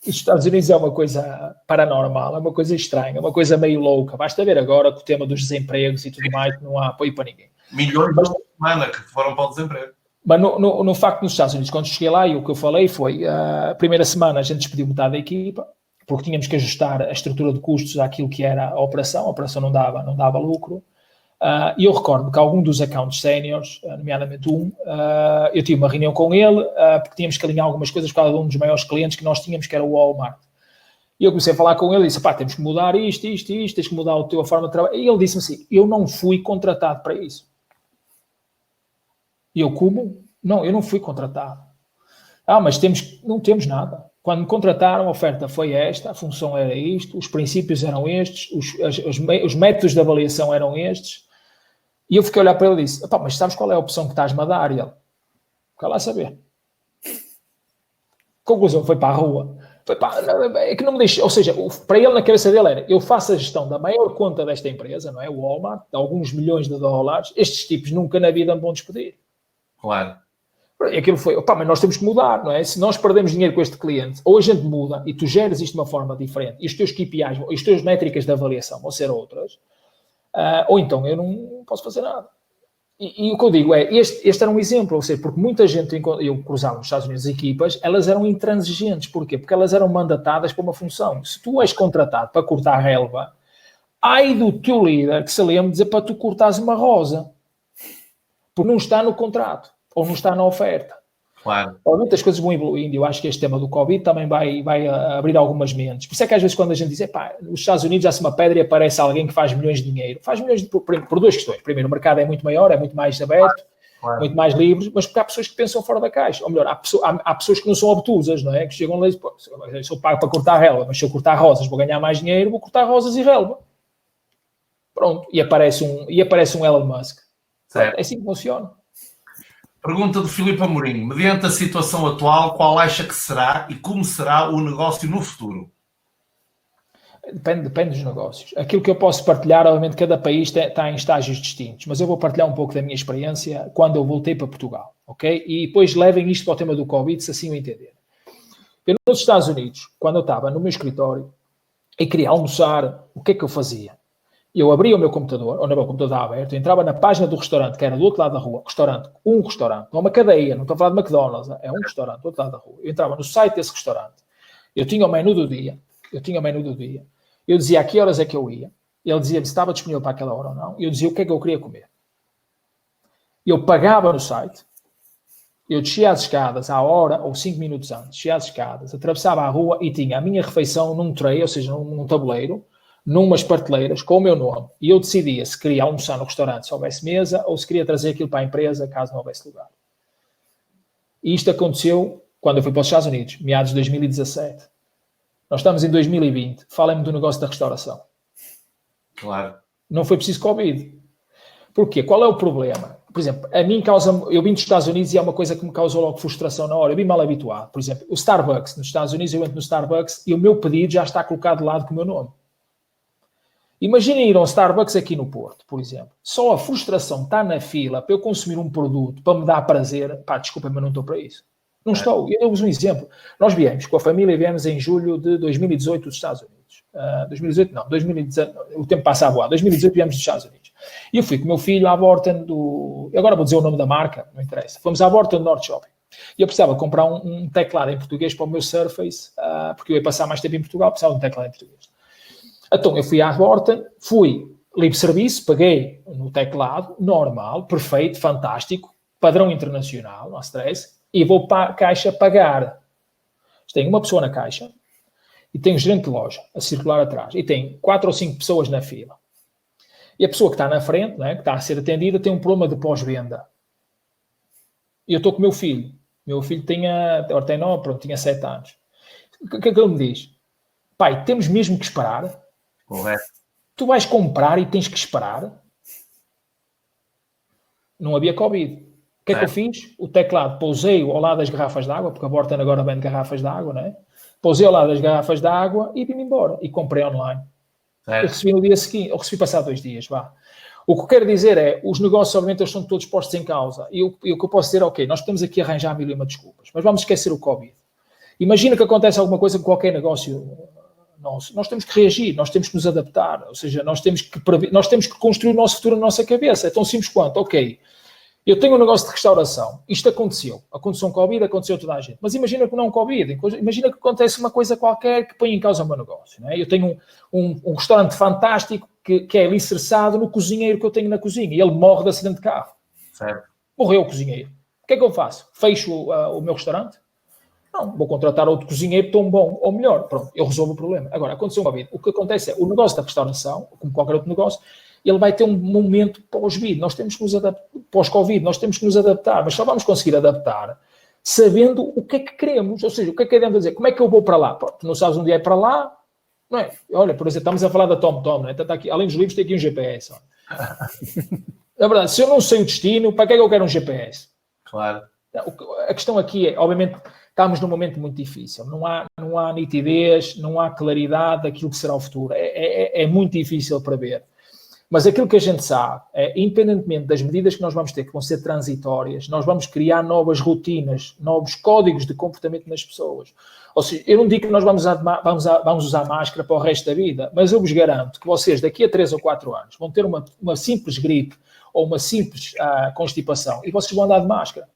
os Estados Unidos é uma coisa paranormal, é uma coisa estranha, é uma coisa meio louca. Basta ver agora com o tema dos desempregos e tudo mais, não há apoio para ninguém. Milhões de semana que foram para o desemprego. Mas no facto nos Estados Unidos, quando cheguei lá, e o que eu falei foi, a primeira semana a gente despediu metade da equipa, porque tínhamos que ajustar a estrutura de custos àquilo que era a operação não dava lucro. E eu recordo que algum dos accounts séniores, nomeadamente eu tive uma reunião com ele, porque tínhamos que alinhar algumas coisas por causa de um dos maiores clientes que nós tínhamos, que era o Walmart. E eu comecei a falar com ele e disse, temos que mudar isto, tens que mudar a tua forma de trabalhar. E ele disse-me assim, eu não fui contratado para isso. E eu, como? Não, eu não fui contratado. Mas não temos nada. Quando me contrataram, a oferta foi esta, a função era isto, os princípios eram estes, os métodos de avaliação eram estes. E eu fiquei a olhar para ele e disse, mas sabes qual é a opção que estás-me a dar? E ele, fica lá a saber. Conclusão, foi para a rua. É que não me deixa, ou seja, para ele na cabeça dele era, eu faço a gestão da maior conta desta empresa, não é? O Walmart, de alguns milhões de dólares, estes tipos nunca na vida me vão despedir. Claro. E aquilo foi, mas nós temos que mudar, não é? Se nós perdemos dinheiro com este cliente, ou a gente muda e tu geres isto de uma forma diferente, e os teus KPIs, e as tuas métricas de avaliação vão ser outras, ou então eu não posso fazer nada. E o que eu digo é, este era um exemplo, ou seja, porque muita gente, eu cruzava nos Estados Unidos equipas, elas eram intransigentes. Porquê? Porque elas eram mandatadas para uma função. Se tu és contratado para cortar a relva, ai do teu líder que se lembre de dizer para tu cortares uma rosa, porque não está no contrato, ou não está na oferta. Claro. Obviamente as coisas vão evoluindo, eu acho que este tema do Covid também vai abrir algumas mentes. Por isso é que às vezes quando a gente diz, nos Estados Unidos há-se uma pedra e aparece alguém que faz milhões de dinheiro. Faz milhões por duas questões. Primeiro, o mercado é muito maior, é muito mais aberto, claro, muito mais livre, mas porque há pessoas que pensam fora da caixa. Ou melhor, há pessoas que não são obtusas, não é? Que chegam lá e dizem, eu sou pago para cortar relva, mas se eu cortar rosas vou ganhar mais dinheiro, vou cortar rosas e relva. Pronto. E aparece um Elon Musk. Certo. É assim que funciona. Pergunta do Filipe Amorim. Mediante a situação atual, qual acha que será e como será o negócio no futuro? Depende dos negócios. Aquilo que eu posso partilhar, obviamente, cada país está em estágios distintos, mas eu vou partilhar um pouco da minha experiência quando eu voltei para Portugal, ok? E depois levem isto para o tema do Covid, se assim o entender. Eu, nos Estados Unidos, quando eu estava no meu escritório e queria almoçar, o que é que eu fazia? Eu abria o meu computador, ou o meu computador estava aberto, entrava na página do restaurante, que era do outro lado da rua, um restaurante, não é uma cadeia, não estou a falar de McDonald's, é um restaurante do outro lado da rua. Eu entrava no site desse restaurante, eu tinha o menu do dia, eu dizia a que horas é que eu ia, ele dizia-me se estava disponível para aquela hora ou não, e eu dizia o que é que eu queria comer. Eu pagava no site, eu descia as escadas à hora ou 5 minutos antes, descia as escadas, atravessava a rua e tinha a minha refeição num tray, ou seja, num tabuleiro, numas prateleiras com o meu nome, e eu decidia se queria almoçar no restaurante se houvesse mesa ou se queria trazer aquilo para a empresa caso não houvesse lugar. E isto aconteceu quando eu fui para os Estados Unidos, meados de 2017. Nós estamos em 2020, falem-me do negócio da restauração. Claro. Não foi preciso Covid. Porquê? Qual é o problema? Por exemplo, a mim eu vim dos Estados Unidos e é uma coisa que me causou logo frustração na hora. Eu vim mal habituado. Por exemplo, o Starbucks, nos Estados Unidos, eu entro no Starbucks e o meu pedido já está colocado de lado com o meu nome. Imaginem ir ao Starbucks aqui no Porto, por exemplo. Só a frustração está na fila para eu consumir um produto, para me dar prazer. Desculpa, mas não estou para isso. Não estou. Eu uso um exemplo. Nós viemos com a família, viemos em julho de 2018 dos Estados Unidos. Unidos. 2018 não, 2019, o tempo passa a voar. 2018 viemos dos Estados Unidos. E eu fui com o meu filho à Borton do... Agora vou dizer o nome da marca, não interessa. Fomos à Borton North Shopping. E eu precisava comprar um teclado em português para o meu Surface, porque eu ia passar mais tempo em Portugal, precisava de um teclado em português. Então eu fui à Borton, fui livre serviço, paguei no teclado, normal, perfeito, fantástico, padrão internacional, não há stress, e vou para a caixa pagar. Tem uma pessoa na caixa e tem o gerente de loja a circular atrás e tem 4 ou 5 pessoas na fila. E a pessoa que está na frente, né, que está a ser atendida, tem um problema de pós-venda. E eu estou com o meu filho. Meu filho agora tem 9, pronto, tinha 7 anos. O que é que ele me diz? Pai, temos mesmo que esperar? Correto. Tu vais comprar e tens que esperar? Não havia Covid. O que é que eu fiz? O teclado, pousei-o ao lado das garrafas de água, porque a Borton agora vende garrafas de água, né? Pousei ao lado das garrafas de água e vim embora. E comprei online. Eu recebi no dia seguinte, eu recebi passado 2 dias, vá. O que eu quero dizer é, os negócios, obviamente, eles estão todos postos em causa. E o que eu posso dizer é, ok, nós podemos aqui arranjar 1000 e uma desculpas, mas vamos esquecer o Covid. Imagina que acontece alguma coisa com qualquer negócio nosso. Nós temos que reagir, nós temos que nos adaptar, ou seja, nós temos que construir o nosso futuro na nossa cabeça. É tão simples quanto, ok, eu tenho um negócio de restauração, isto aconteceu um Covid, aconteceu toda a gente, mas imagina que não é um Covid, imagina que acontece uma coisa qualquer que põe em causa o meu negócio, não é? Eu tenho um restaurante fantástico que é alicerçado no cozinheiro que eu tenho na cozinha, e ele morre de acidente de carro. Certo. Morreu o cozinheiro. O que é que eu faço? Fecho o meu restaurante? Não, vou contratar outro cozinheiro tão bom ou melhor. Pronto, eu resolvo o problema. Agora, aconteceu uma vez. O que acontece é, o negócio da restauração, como qualquer outro negócio, ele vai ter um momento pós-Covid. Nós temos que nos adaptar, pós-Covid, nós temos que nos adaptar, mas só vamos conseguir adaptar sabendo o que é que queremos. Ou seja, o que é que adianta dizer? Como é que eu vou para lá? Pronto, tu não sabes onde é para lá, não é? Olha, por exemplo, estamos a falar da TomTom, não é? Está aqui, além dos livros, tem aqui um GPS. Na verdade, se eu não sei o destino, para que é que eu quero um GPS? Claro. A questão aqui é, obviamente, estamos num momento muito difícil. Não há nitidez, não há claridade daquilo que será o futuro. É muito difícil para ver. Mas aquilo que a gente sabe é, independentemente das medidas que nós vamos ter, que vão ser transitórias, nós vamos criar novas rotinas, novos códigos de comportamento nas pessoas. Ou seja, eu não digo que nós vamos usar máscara para o resto da vida, mas eu vos garanto que vocês, daqui a 3 ou 4 anos, vão ter uma simples gripe ou uma simples constipação e vocês vão andar de máscara.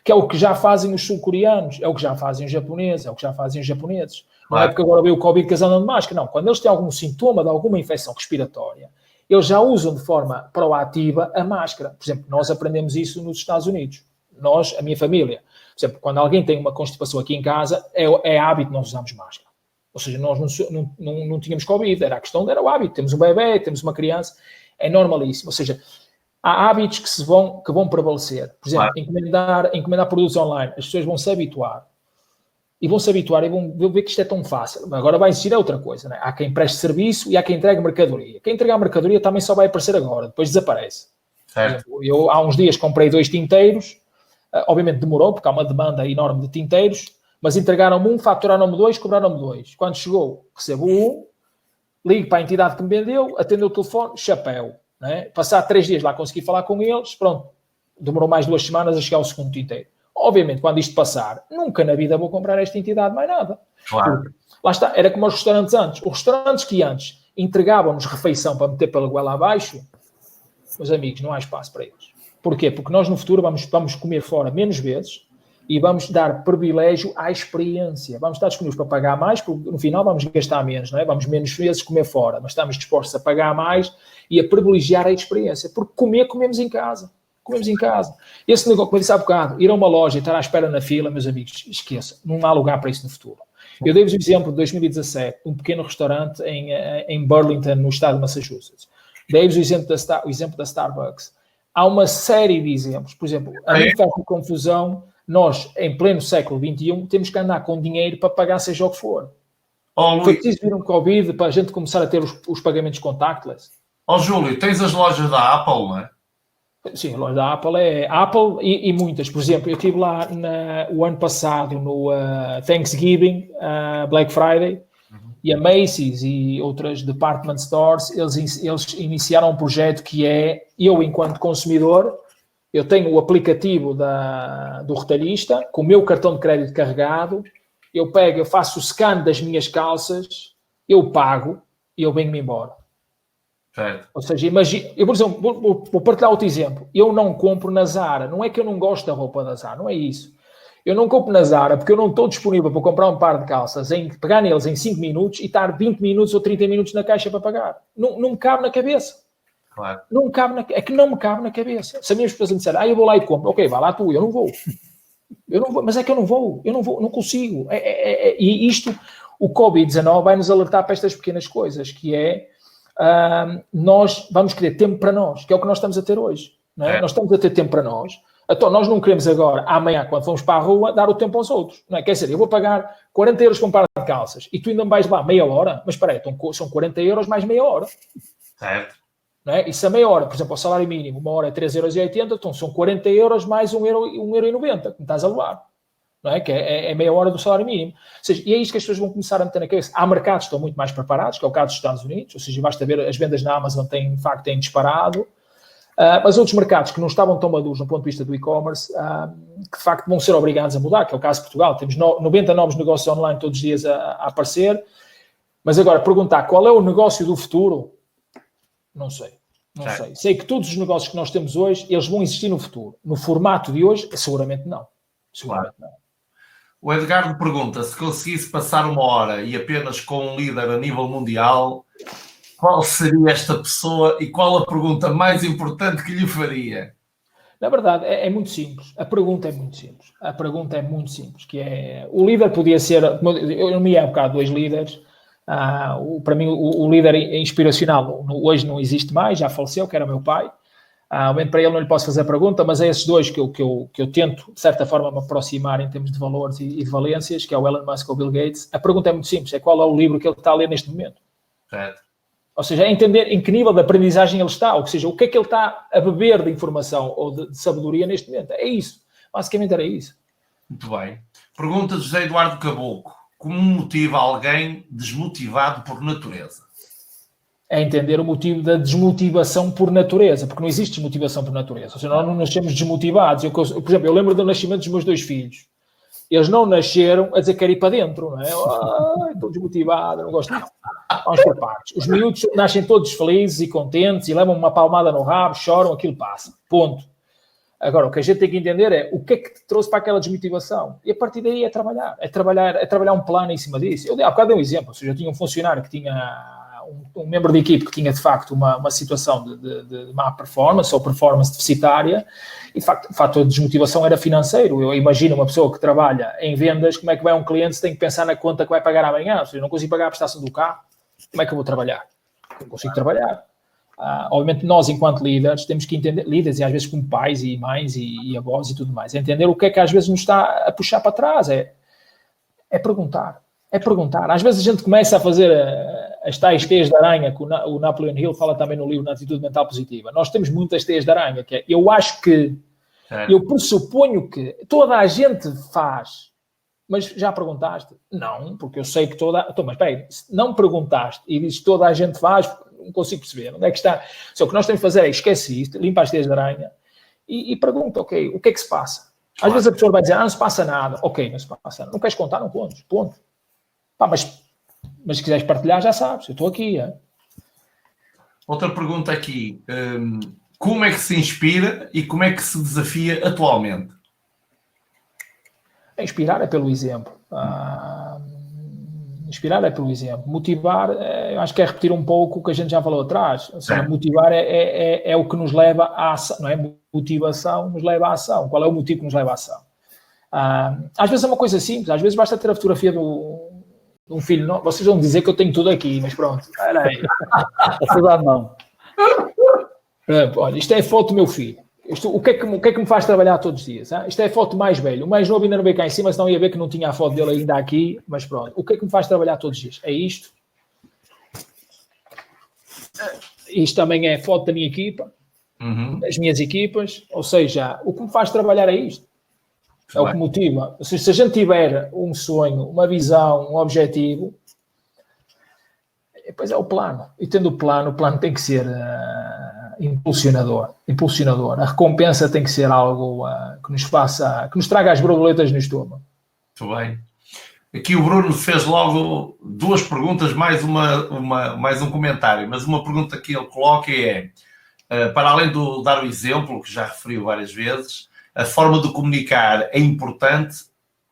Que é o que já fazem os sul-coreanos, é o que já fazem os japoneses, é o que já fazem os japoneses. Não é porque agora veio o Covid que eles andam de máscara, não. Quando eles têm algum sintoma de alguma infecção respiratória, eles já usam de forma proativa a máscara. Por exemplo, nós aprendemos isso nos Estados Unidos. Nós, a minha família. Por exemplo, quando alguém tem uma constipação aqui em casa, é hábito nós usarmos máscara. Ou seja, nós não tínhamos Covid, era o hábito. Temos um bebê, temos uma criança, é normalíssimo. Ou seja, há hábitos que vão prevalecer. Por exemplo, encomendar produtos online. As pessoas vão se habituar. E vão se habituar e vão ver que isto é tão fácil. Agora vai existir outra coisa, não é? Há quem preste serviço e há quem entregue mercadoria. Quem entregar mercadoria também só vai aparecer agora, depois desaparece. Certo. Eu há uns dias comprei 2 tinteiros, obviamente demorou, porque há uma demanda enorme de tinteiros, mas entregaram-me um, faturaram-me 2, cobraram-me 2. Quando chegou, recebo um, ligo para a entidade que me vendeu, atendeu o telefone, chapéu. Não é? Passar 3 dias lá, consegui falar com eles, pronto, demorou mais 2 semanas a chegar ao segundo tinteiro. Obviamente, quando isto passar, nunca na vida vou comprar esta entidade mais nada. Claro. Porque, lá está, era como os restaurantes antes. Os restaurantes que antes entregavam-nos refeição para meter pela goela abaixo, meus amigos, não há espaço para eles. Porquê? Porque nós no futuro vamos comer fora menos vezes e vamos dar privilégio à experiência. Vamos estar disponíveis para pagar mais, porque no final vamos gastar menos, não é? Vamos menos vezes comer fora, mas estamos dispostos a pagar mais e a privilegiar a experiência. Porque comemos em casa. Comemos em casa. Esse negócio, como eu disse há bocado, ir a uma loja e estar à espera na fila, meus amigos, esqueça. Não há lugar para isso no futuro. Eu dei-vos o exemplo de 2017, um pequeno restaurante em Burlington, no estado de Massachusetts. Dei-vos o exemplo da Starbucks. Há uma série de exemplos. Por exemplo, a mim faz confusão, nós, em pleno século XXI, temos que andar com dinheiro para pagar seja o que for. Foi preciso vir um Covid para a gente começar a ter os pagamentos contactless. Júlio, tens as lojas da Apple, não é? Sim, a loja da Apple é Apple e muitas. Por exemplo, eu estive lá o ano passado no Thanksgiving, Black Friday, e a Macy's e outras department stores, eles iniciaram um projeto que é, eu enquanto consumidor, eu tenho o aplicativo do retalhista, com o meu cartão de crédito carregado, eu faço o scan das minhas calças eu pago e eu venho-me embora. Certo. Ou seja, imagina, eu, por exemplo, vou partilhar outro exemplo. Eu não compro na Zara. Não é que eu não gosto da roupa da Zara, não é isso. Eu não compro na Zara porque eu não estou disponível para comprar um par de calças, pegar neles em 5 minutos e estar 20 minutos ou 30 minutos na caixa para pagar. Não me cabe na cabeça. Claro. Não me cabe é que não me cabe na cabeça. Se a minha esposa me disser, eu vou lá e compro, ok, vá lá tu, eu não vou. Mas é que eu não vou, não consigo. E isto, o Covid-19 vai nos alertar para estas pequenas coisas, que é, nós vamos querer tempo para nós, que é o que nós estamos a ter hoje. Não é? Nós estamos a ter tempo para nós. Então, nós não queremos agora, amanhã, quando vamos para a rua, dar o tempo aos outros. Não é? Quer dizer, eu vou pagar 40 euros por um par de calças e tu ainda me vais lá meia hora, mas espera aí, então, são 40 euros mais meia hora. Certo. Não é? E se a meia hora, por exemplo, o salário mínimo, uma hora é 3,80 €, então são 40 euros mais 1,90 €, que me estás a levar. Não é? Que é meia hora do salário mínimo. Ou seja, e é isto que as pessoas vão começar a meter na cabeça. Há mercados que estão muito mais preparados, que é o caso dos Estados Unidos, ou seja, basta ver as vendas na Amazon, de facto, têm disparado. Mas outros mercados que não estavam tão maduros no ponto de vista do e-commerce, que de facto vão ser obrigados a mudar, que é o caso de Portugal. Temos 90 novos negócios online todos os dias a aparecer. Mas agora, perguntar qual é o negócio do futuro, não sei. Não sei. Sei que todos os negócios que nós temos hoje, eles vão existir no futuro. No formato de hoje, seguramente não. Seguramente não. O Edgardo pergunta, se conseguisse passar uma hora e apenas com um líder a nível mundial, qual seria esta pessoa e qual a pergunta mais importante que lhe faria? Na verdade, é muito simples. A pergunta é muito simples. Que é, o líder podia ser... Eu nomeei há bocado 2 líderes. Para mim, o líder inspiracional hoje não existe mais, já faleceu, que era meu pai. Para ele não lhe posso fazer a pergunta, mas é esses 2 que eu tento, de certa forma, me aproximar em termos de valores e de valências, que é o Elon Musk ou o Bill Gates. A pergunta é muito simples, é qual é o livro que ele está a ler neste momento. Certo. Ou seja, é entender em que nível de aprendizagem ele está, ou seja, o que é que ele está a beber de informação ou de sabedoria neste momento. É isso. Basicamente era isso. Muito bem. Pergunta José Eduardo Caboclo. Como motiva alguém desmotivado por natureza? É entender o motivo da desmotivação por natureza, porque não existe desmotivação por natureza. Ou seja, nós não nascemos desmotivados. Por exemplo, eu lembro do nascimento dos meus 2 filhos. Eles não nasceram a dizer que quero ir para dentro, não é? Estou desmotivado, não gosto. Não. Vamos por partes. Os miúdos nascem todos felizes e contentes e levam uma palmada no rabo, choram, aquilo passa. Ponto. Agora, o que a gente tem que entender é o que é que te trouxe para aquela desmotivação. E a partir daí é trabalhar um plano em cima disso. Eu há bocado dei um exemplo. Ou seja, eu tinha um funcionário que tinha um membro de equipe que tinha, de facto, uma situação de má performance ou performance deficitária e, de facto, o fator de desmotivação era financeiro. Eu imagino uma pessoa que trabalha em vendas, como é que vai um cliente se tem que pensar na conta que vai pagar amanhã? Ou seja, eu não consigo pagar a prestação do carro, como é que eu vou trabalhar? Não consigo trabalhar. Obviamente, nós, enquanto líderes, temos que entender, líderes, e às vezes como pais e mães e avós e tudo mais, é entender o que é que às vezes nos está a puxar para trás, é perguntar. Às vezes a gente começa a fazer as tais teias de aranha, que o Napoleon Hill fala também no livro Na Atitude Mental Positiva. Nós temos muitas teias de aranha, que é, eu acho que, eu pressuponho que toda a gente faz, mas já perguntaste? Não, porque eu sei que toda... Então, mas espera aí, se não perguntaste e dizes toda a gente faz, não consigo perceber onde é que está. Só que nós temos que fazer é esquece isto, limpa as teias de aranha e pergunta, ok, o que é que se passa? Às vezes a pessoa vai dizer, não se passa nada. Ok, não se passa nada. Não queres contar, não contes, ponto. Mas se quiseres partilhar, já sabes, eu estou aqui. Outra pergunta aqui. Como é que se inspira e como é que se desafia atualmente? Inspirar é pelo exemplo. Motivar, eu acho que é repetir um pouco o que a gente já falou atrás. Ou seja, motivar é o que nos leva à ação, não é? Motivação nos leva à ação. Qual é o motivo que nos leva à ação? Às vezes é uma coisa simples, às vezes basta ter a fotografia de um filho. Não, vocês vão dizer que eu tenho tudo aqui, mas pronto. Espera aí. Tudo à mão. Olha, isto é a foto do meu filho. O que é que me faz trabalhar todos os dias? Isto é a foto mais velha. O mais novo ainda não veio cá em cima, senão ia ver que não tinha a foto dele ainda aqui, mas pronto. O que é que me faz trabalhar todos os dias? É isto. Isto também é a foto da minha equipa, das minhas equipas. Ou seja, o que me faz trabalhar é isto. É o que motiva. Ou seja, se a gente tiver um sonho, uma visão, um objetivo, depois é o plano. E tendo o plano tem que ser impulsionador. A recompensa tem que ser algo que nos traga as borboletas no estômago. Muito bem. Aqui o Bruno fez logo 2 perguntas, mais um comentário, mas uma pergunta que ele coloca é, para além de dar o exemplo, que já referiu várias vezes, a forma de comunicar é importante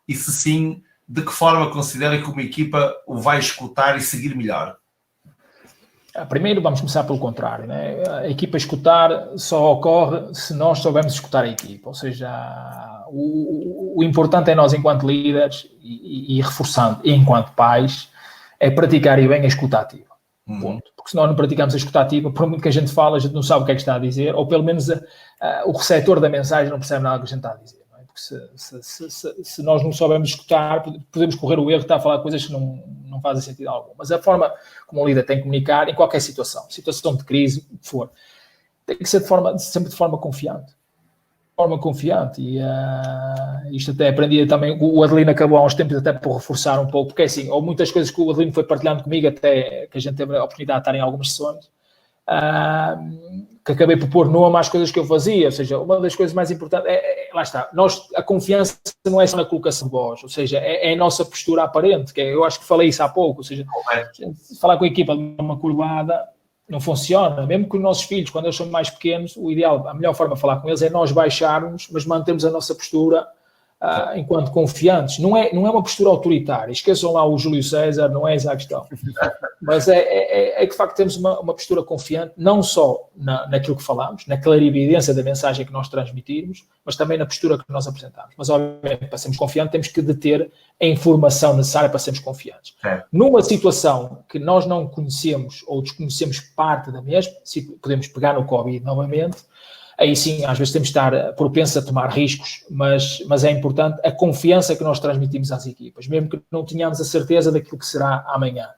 e, se sim, de que forma considera que uma equipa o vai escutar e seguir melhor? Primeiro, vamos começar pelo contrário, né? A equipa escutar só ocorre se nós soubermos escutar a equipa, ou seja, o importante é nós, enquanto líderes e reforçando, e enquanto pais, é praticar bem a escuta ativa. Ponto. Porque se nós não praticamos a escuta ativa, por muito que a gente fala, a gente não sabe o que é que está a dizer, ou pelo menos o receptor da mensagem não percebe nada do que a gente está a dizer. Não é? Porque se nós não soubermos escutar, podemos correr o erro de estar a falar coisas que não fazem sentido algum. Mas a forma como o líder tem que comunicar, em qualquer situação de crise, o que for, tem que ser sempre de forma confiante. E isto até aprendi também, o Adelino acabou há uns tempos até por reforçar um pouco, porque é assim, ou muitas coisas que o Adelino foi partilhando comigo, até que a gente teve a oportunidade de estar em algumas sessões, que acabei por pôr nome às coisas que eu fazia, ou seja, uma das coisas mais importantes, lá está, a confiança não é só na colocação de voz, ou seja, é a nossa postura aparente, que eu acho que falei isso há pouco, ou seja, falar com a equipa de uma curvada, não funciona, mesmo com os nossos filhos, quando eles são mais pequenos, o ideal, a melhor forma de falar com eles é nós baixarmos, mas mantermos a nossa postura enquanto confiantes. Não é uma postura autoritária, esqueçam lá o Júlio César, não é essa a questão. Mas é que de facto temos uma postura confiante, não só naquilo que falamos, na clarividência da mensagem que nós transmitimos, mas também na postura que nós apresentamos. Mas, obviamente, para sermos confiantes, temos que deter a informação necessária para sermos confiantes. Numa situação que nós não conhecemos ou desconhecemos parte da mesma, se podemos pegar no Covid novamente, aí sim, às vezes temos de estar propensos a tomar riscos, mas é importante a confiança que nós transmitimos às equipas, mesmo que não tenhamos a certeza daquilo que será amanhã.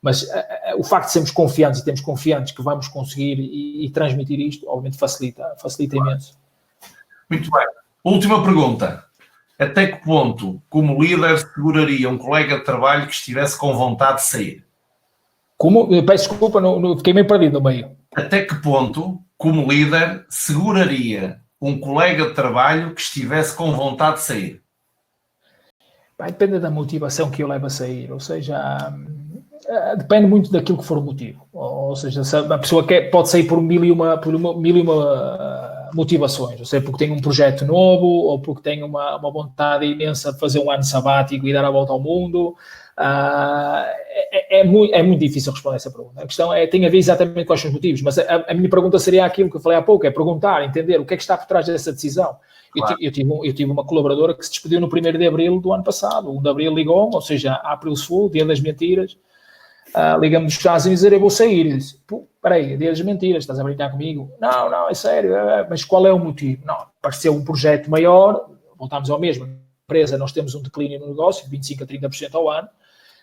Mas o facto de sermos confiantes e termos confiantes que vamos conseguir e transmitir isto, obviamente facilita imenso. Muito bem. Última pergunta. Até que ponto, como líder, seguraria um colega de trabalho que estivesse com vontade de sair? Peço desculpa, fiquei meio perdido no meio. Até que ponto, como líder, seguraria um colega de trabalho que estivesse com vontade de sair? Vai depender da motivação que eu levo a sair, ou seja, depende muito daquilo que for o motivo. Ou seja, se a pessoa pode sair por mil e uma motivações, ou seja, porque tem um projeto novo, ou porque tem uma vontade imensa de fazer um ano sabático e dar a volta ao mundo. É muito difícil responder essa pergunta. A questão tem a ver exatamente com os motivos, mas a minha pergunta seria aquilo que eu falei há pouco, é perguntar, entender o que é que está por trás dessa decisão. Claro. Eu tive uma colaboradora que se despediu no 1º de Abril do ano passado. O 1 de Abril ligou, ou seja, April's Fool, Dia das Mentiras. Ligamos dos Estados Unidos e dizer, eu vou sair. E disse, peraí, Dia das Mentiras, estás a brincar comigo? Não, é sério, mas qual é o motivo? Não, apareceu um projeto maior, voltámos ao mesmo. Na empresa, nós temos um declínio no negócio, de 25% a 30% ao ano.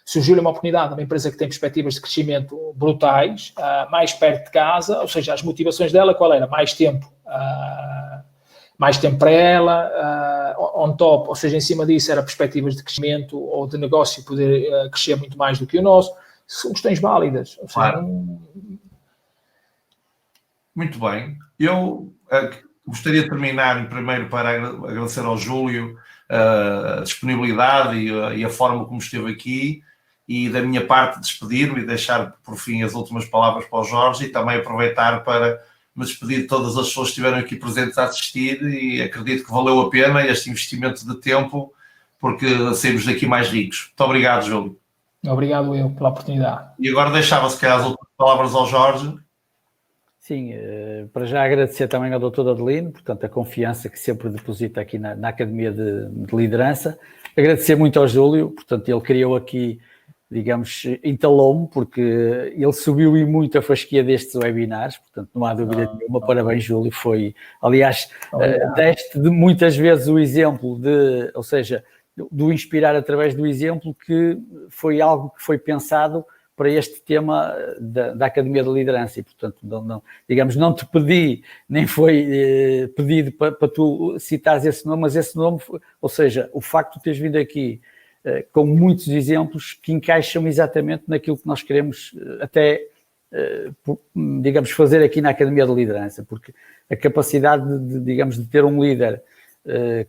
Surgiu-lhe uma oportunidade, uma empresa que tem perspectivas de crescimento brutais, mais perto de casa, ou seja, as motivações dela, qual era? Mais tempo para ela, on top, ou seja, em cima disso era perspectivas de crescimento ou de negócio poder crescer muito mais do que o nosso. São questões válidas. Ou seja, claro. Muito bem. Eu gostaria de terminar primeiro para agradecer ao Júlio a disponibilidade e a forma como esteve aqui, e da minha parte despedir-me e deixar por fim as últimas palavras para o Jorge, e também aproveitar para me despedir de todas as pessoas que estiveram aqui presentes a assistir, e acredito que valeu a pena este investimento de tempo, porque saímos daqui mais ricos. Muito obrigado, Júlio. Obrigado eu pela oportunidade. E agora deixava, se calhar, as últimas palavras ao Jorge. Sim, para já agradecer também ao Dr. Adelino, portanto, a confiança que sempre deposita aqui na Academia de Liderança. Agradecer muito ao Júlio, portanto, ele criou aqui, digamos, entalou-me, porque ele subiu e muito a fasquia destes webinars, portanto, não há dúvida nenhuma. Parabéns, Júlio. Foi, aliás, deste muitas vezes o exemplo ou seja, do inspirar através do exemplo, que foi algo que foi pensado para este tema da Academia de Liderança, e portanto, não te pedi, nem foi pedido para tu citares esse nome, mas esse nome, ou seja, o facto de teres vindo aqui com muitos exemplos que encaixam exatamente naquilo que nós queremos até, digamos, fazer aqui na Academia de Liderança, porque a capacidade de ter um líder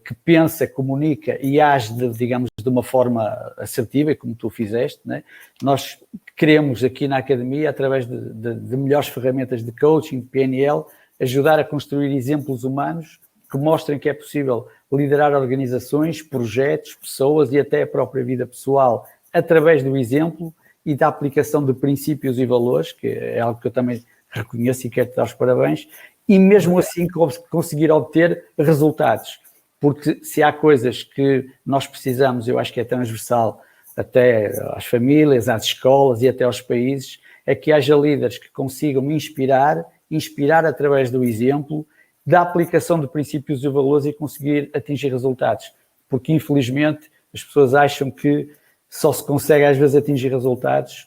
que pensa, comunica e age, digamos, de uma forma assertiva, como tu fizeste, né? Nós queremos aqui na Academia, através de melhores ferramentas de coaching, PNL, ajudar a construir exemplos humanos que mostrem que é possível liderar organizações, projetos, pessoas e até a própria vida pessoal através do exemplo e da aplicação de princípios e valores, que é algo que eu também reconheço e quero te dar os parabéns, e mesmo assim conseguir obter resultados. Porque se há coisas que nós precisamos, eu acho que é transversal até às famílias, às escolas e até aos países, é que haja líderes que consigam inspirar através do exemplo, da aplicação de princípios e valores e conseguir atingir resultados. Porque, infelizmente, as pessoas acham que só se consegue, às vezes, atingir resultados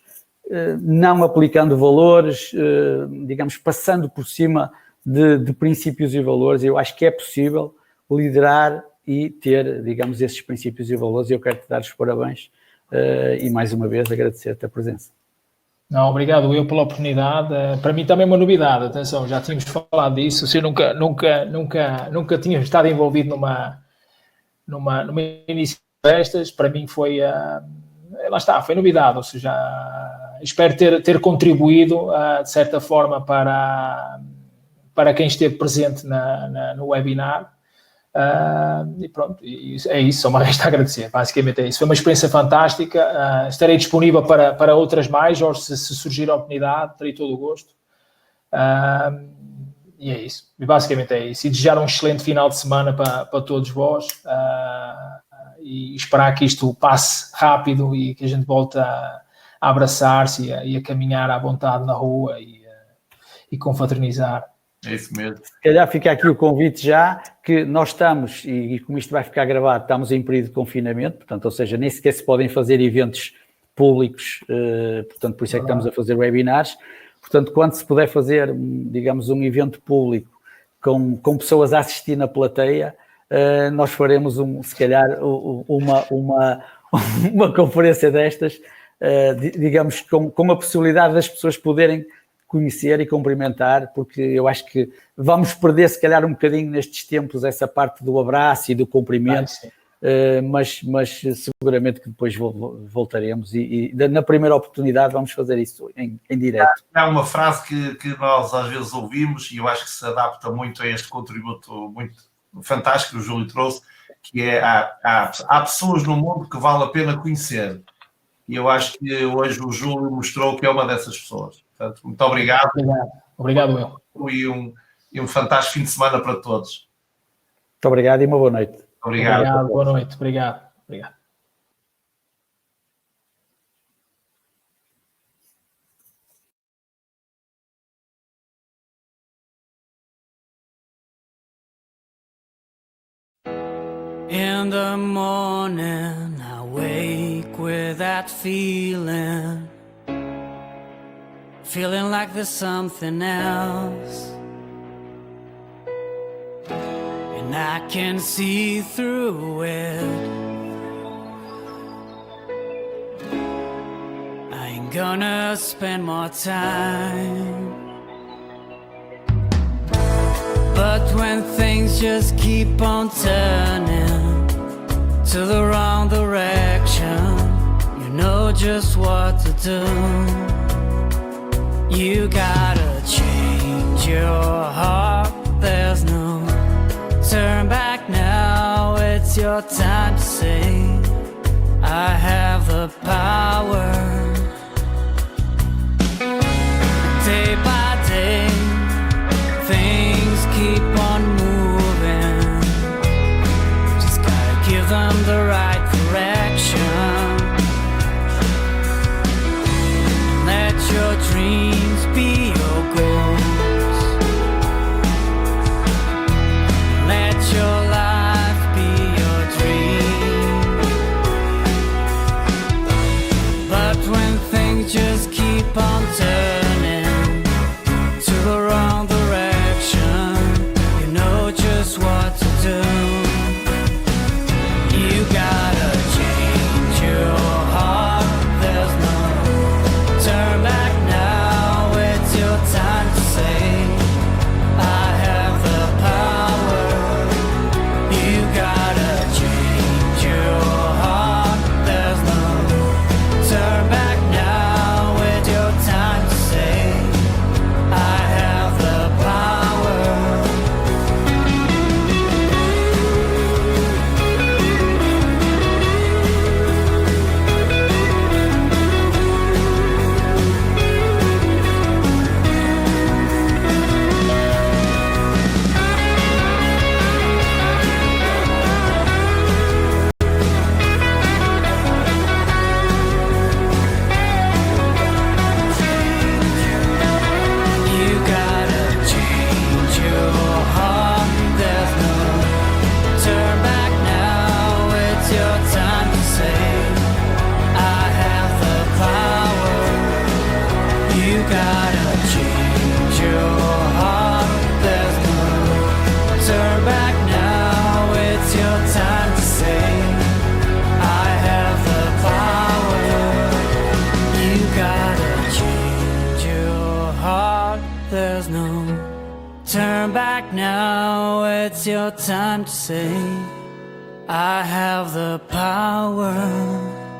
não aplicando valores, digamos, passando por cima de princípios e valores. Eu acho que é possível liderar e ter, digamos, esses princípios e valores. Eu quero te dar os parabéns e, mais uma vez, agradecer-te a presença. Não, obrigado eu pela oportunidade. Para mim também é uma novidade, atenção, já tínhamos falado disso. Se eu nunca tinha estado envolvido numa iniciativa destas, para mim foi, lá está, foi novidade, ou seja, espero ter contribuído, de certa forma, para quem esteve presente no webinar. E pronto, é isso, só me resta agradecer, basicamente é isso. Foi uma experiência fantástica, estarei disponível para outras mais, ou se surgir a oportunidade, terei todo o gosto. E é isso, e basicamente é isso. E desejar um excelente final de semana para todos vós, e esperar que isto passe rápido e que a gente volte a abraçar-se e a caminhar à vontade na rua e confraternizar. É isso mesmo. Se calhar fica aqui o convite já, que nós estamos, e como isto vai ficar gravado, estamos em período de confinamento, portanto, ou seja, nem sequer se podem fazer eventos públicos, portanto, por isso é que estamos a fazer webinars. Portanto, quando se puder fazer, digamos, um evento público com pessoas a assistir na plateia, nós faremos, se calhar, uma conferência destas, digamos, com a possibilidade das pessoas poderem conhecer e cumprimentar, porque eu acho que vamos perder, se calhar, um bocadinho nestes tempos essa parte do abraço e do cumprimento, mas seguramente que depois voltaremos e na primeira oportunidade vamos fazer isso em direto. Há uma frase que nós às vezes ouvimos e eu acho que se adapta muito a este contributo muito fantástico que o Júlio trouxe, que é há pessoas no mundo que vale a pena conhecer. E eu acho que hoje o Júlio mostrou que é uma dessas pessoas. Portanto, muito obrigado. Obrigado, eu. E um fantástico fim de semana para todos. Muito obrigado e uma boa noite. Obrigado. Boa noite. Obrigado. In the morning, I wake with that feeling like there's something else, and I can see through it. I ain't gonna spend more time, but when things just keep on turning to the wrong direction, you know just what to do. You gotta change your heart, there's no turn back now. It's your time to say, I have the power. Day by day, things keep on moving. Just gotta give them the right direction. Let your dreams be your goals. Let your life be your dream. But when things just keep on turning to the wrong direction, you know just what to do. You gotta change your heart, there's no turn back now. It's your time to say, I have the power. You there's no turn back now. It's your time to say, I have the power.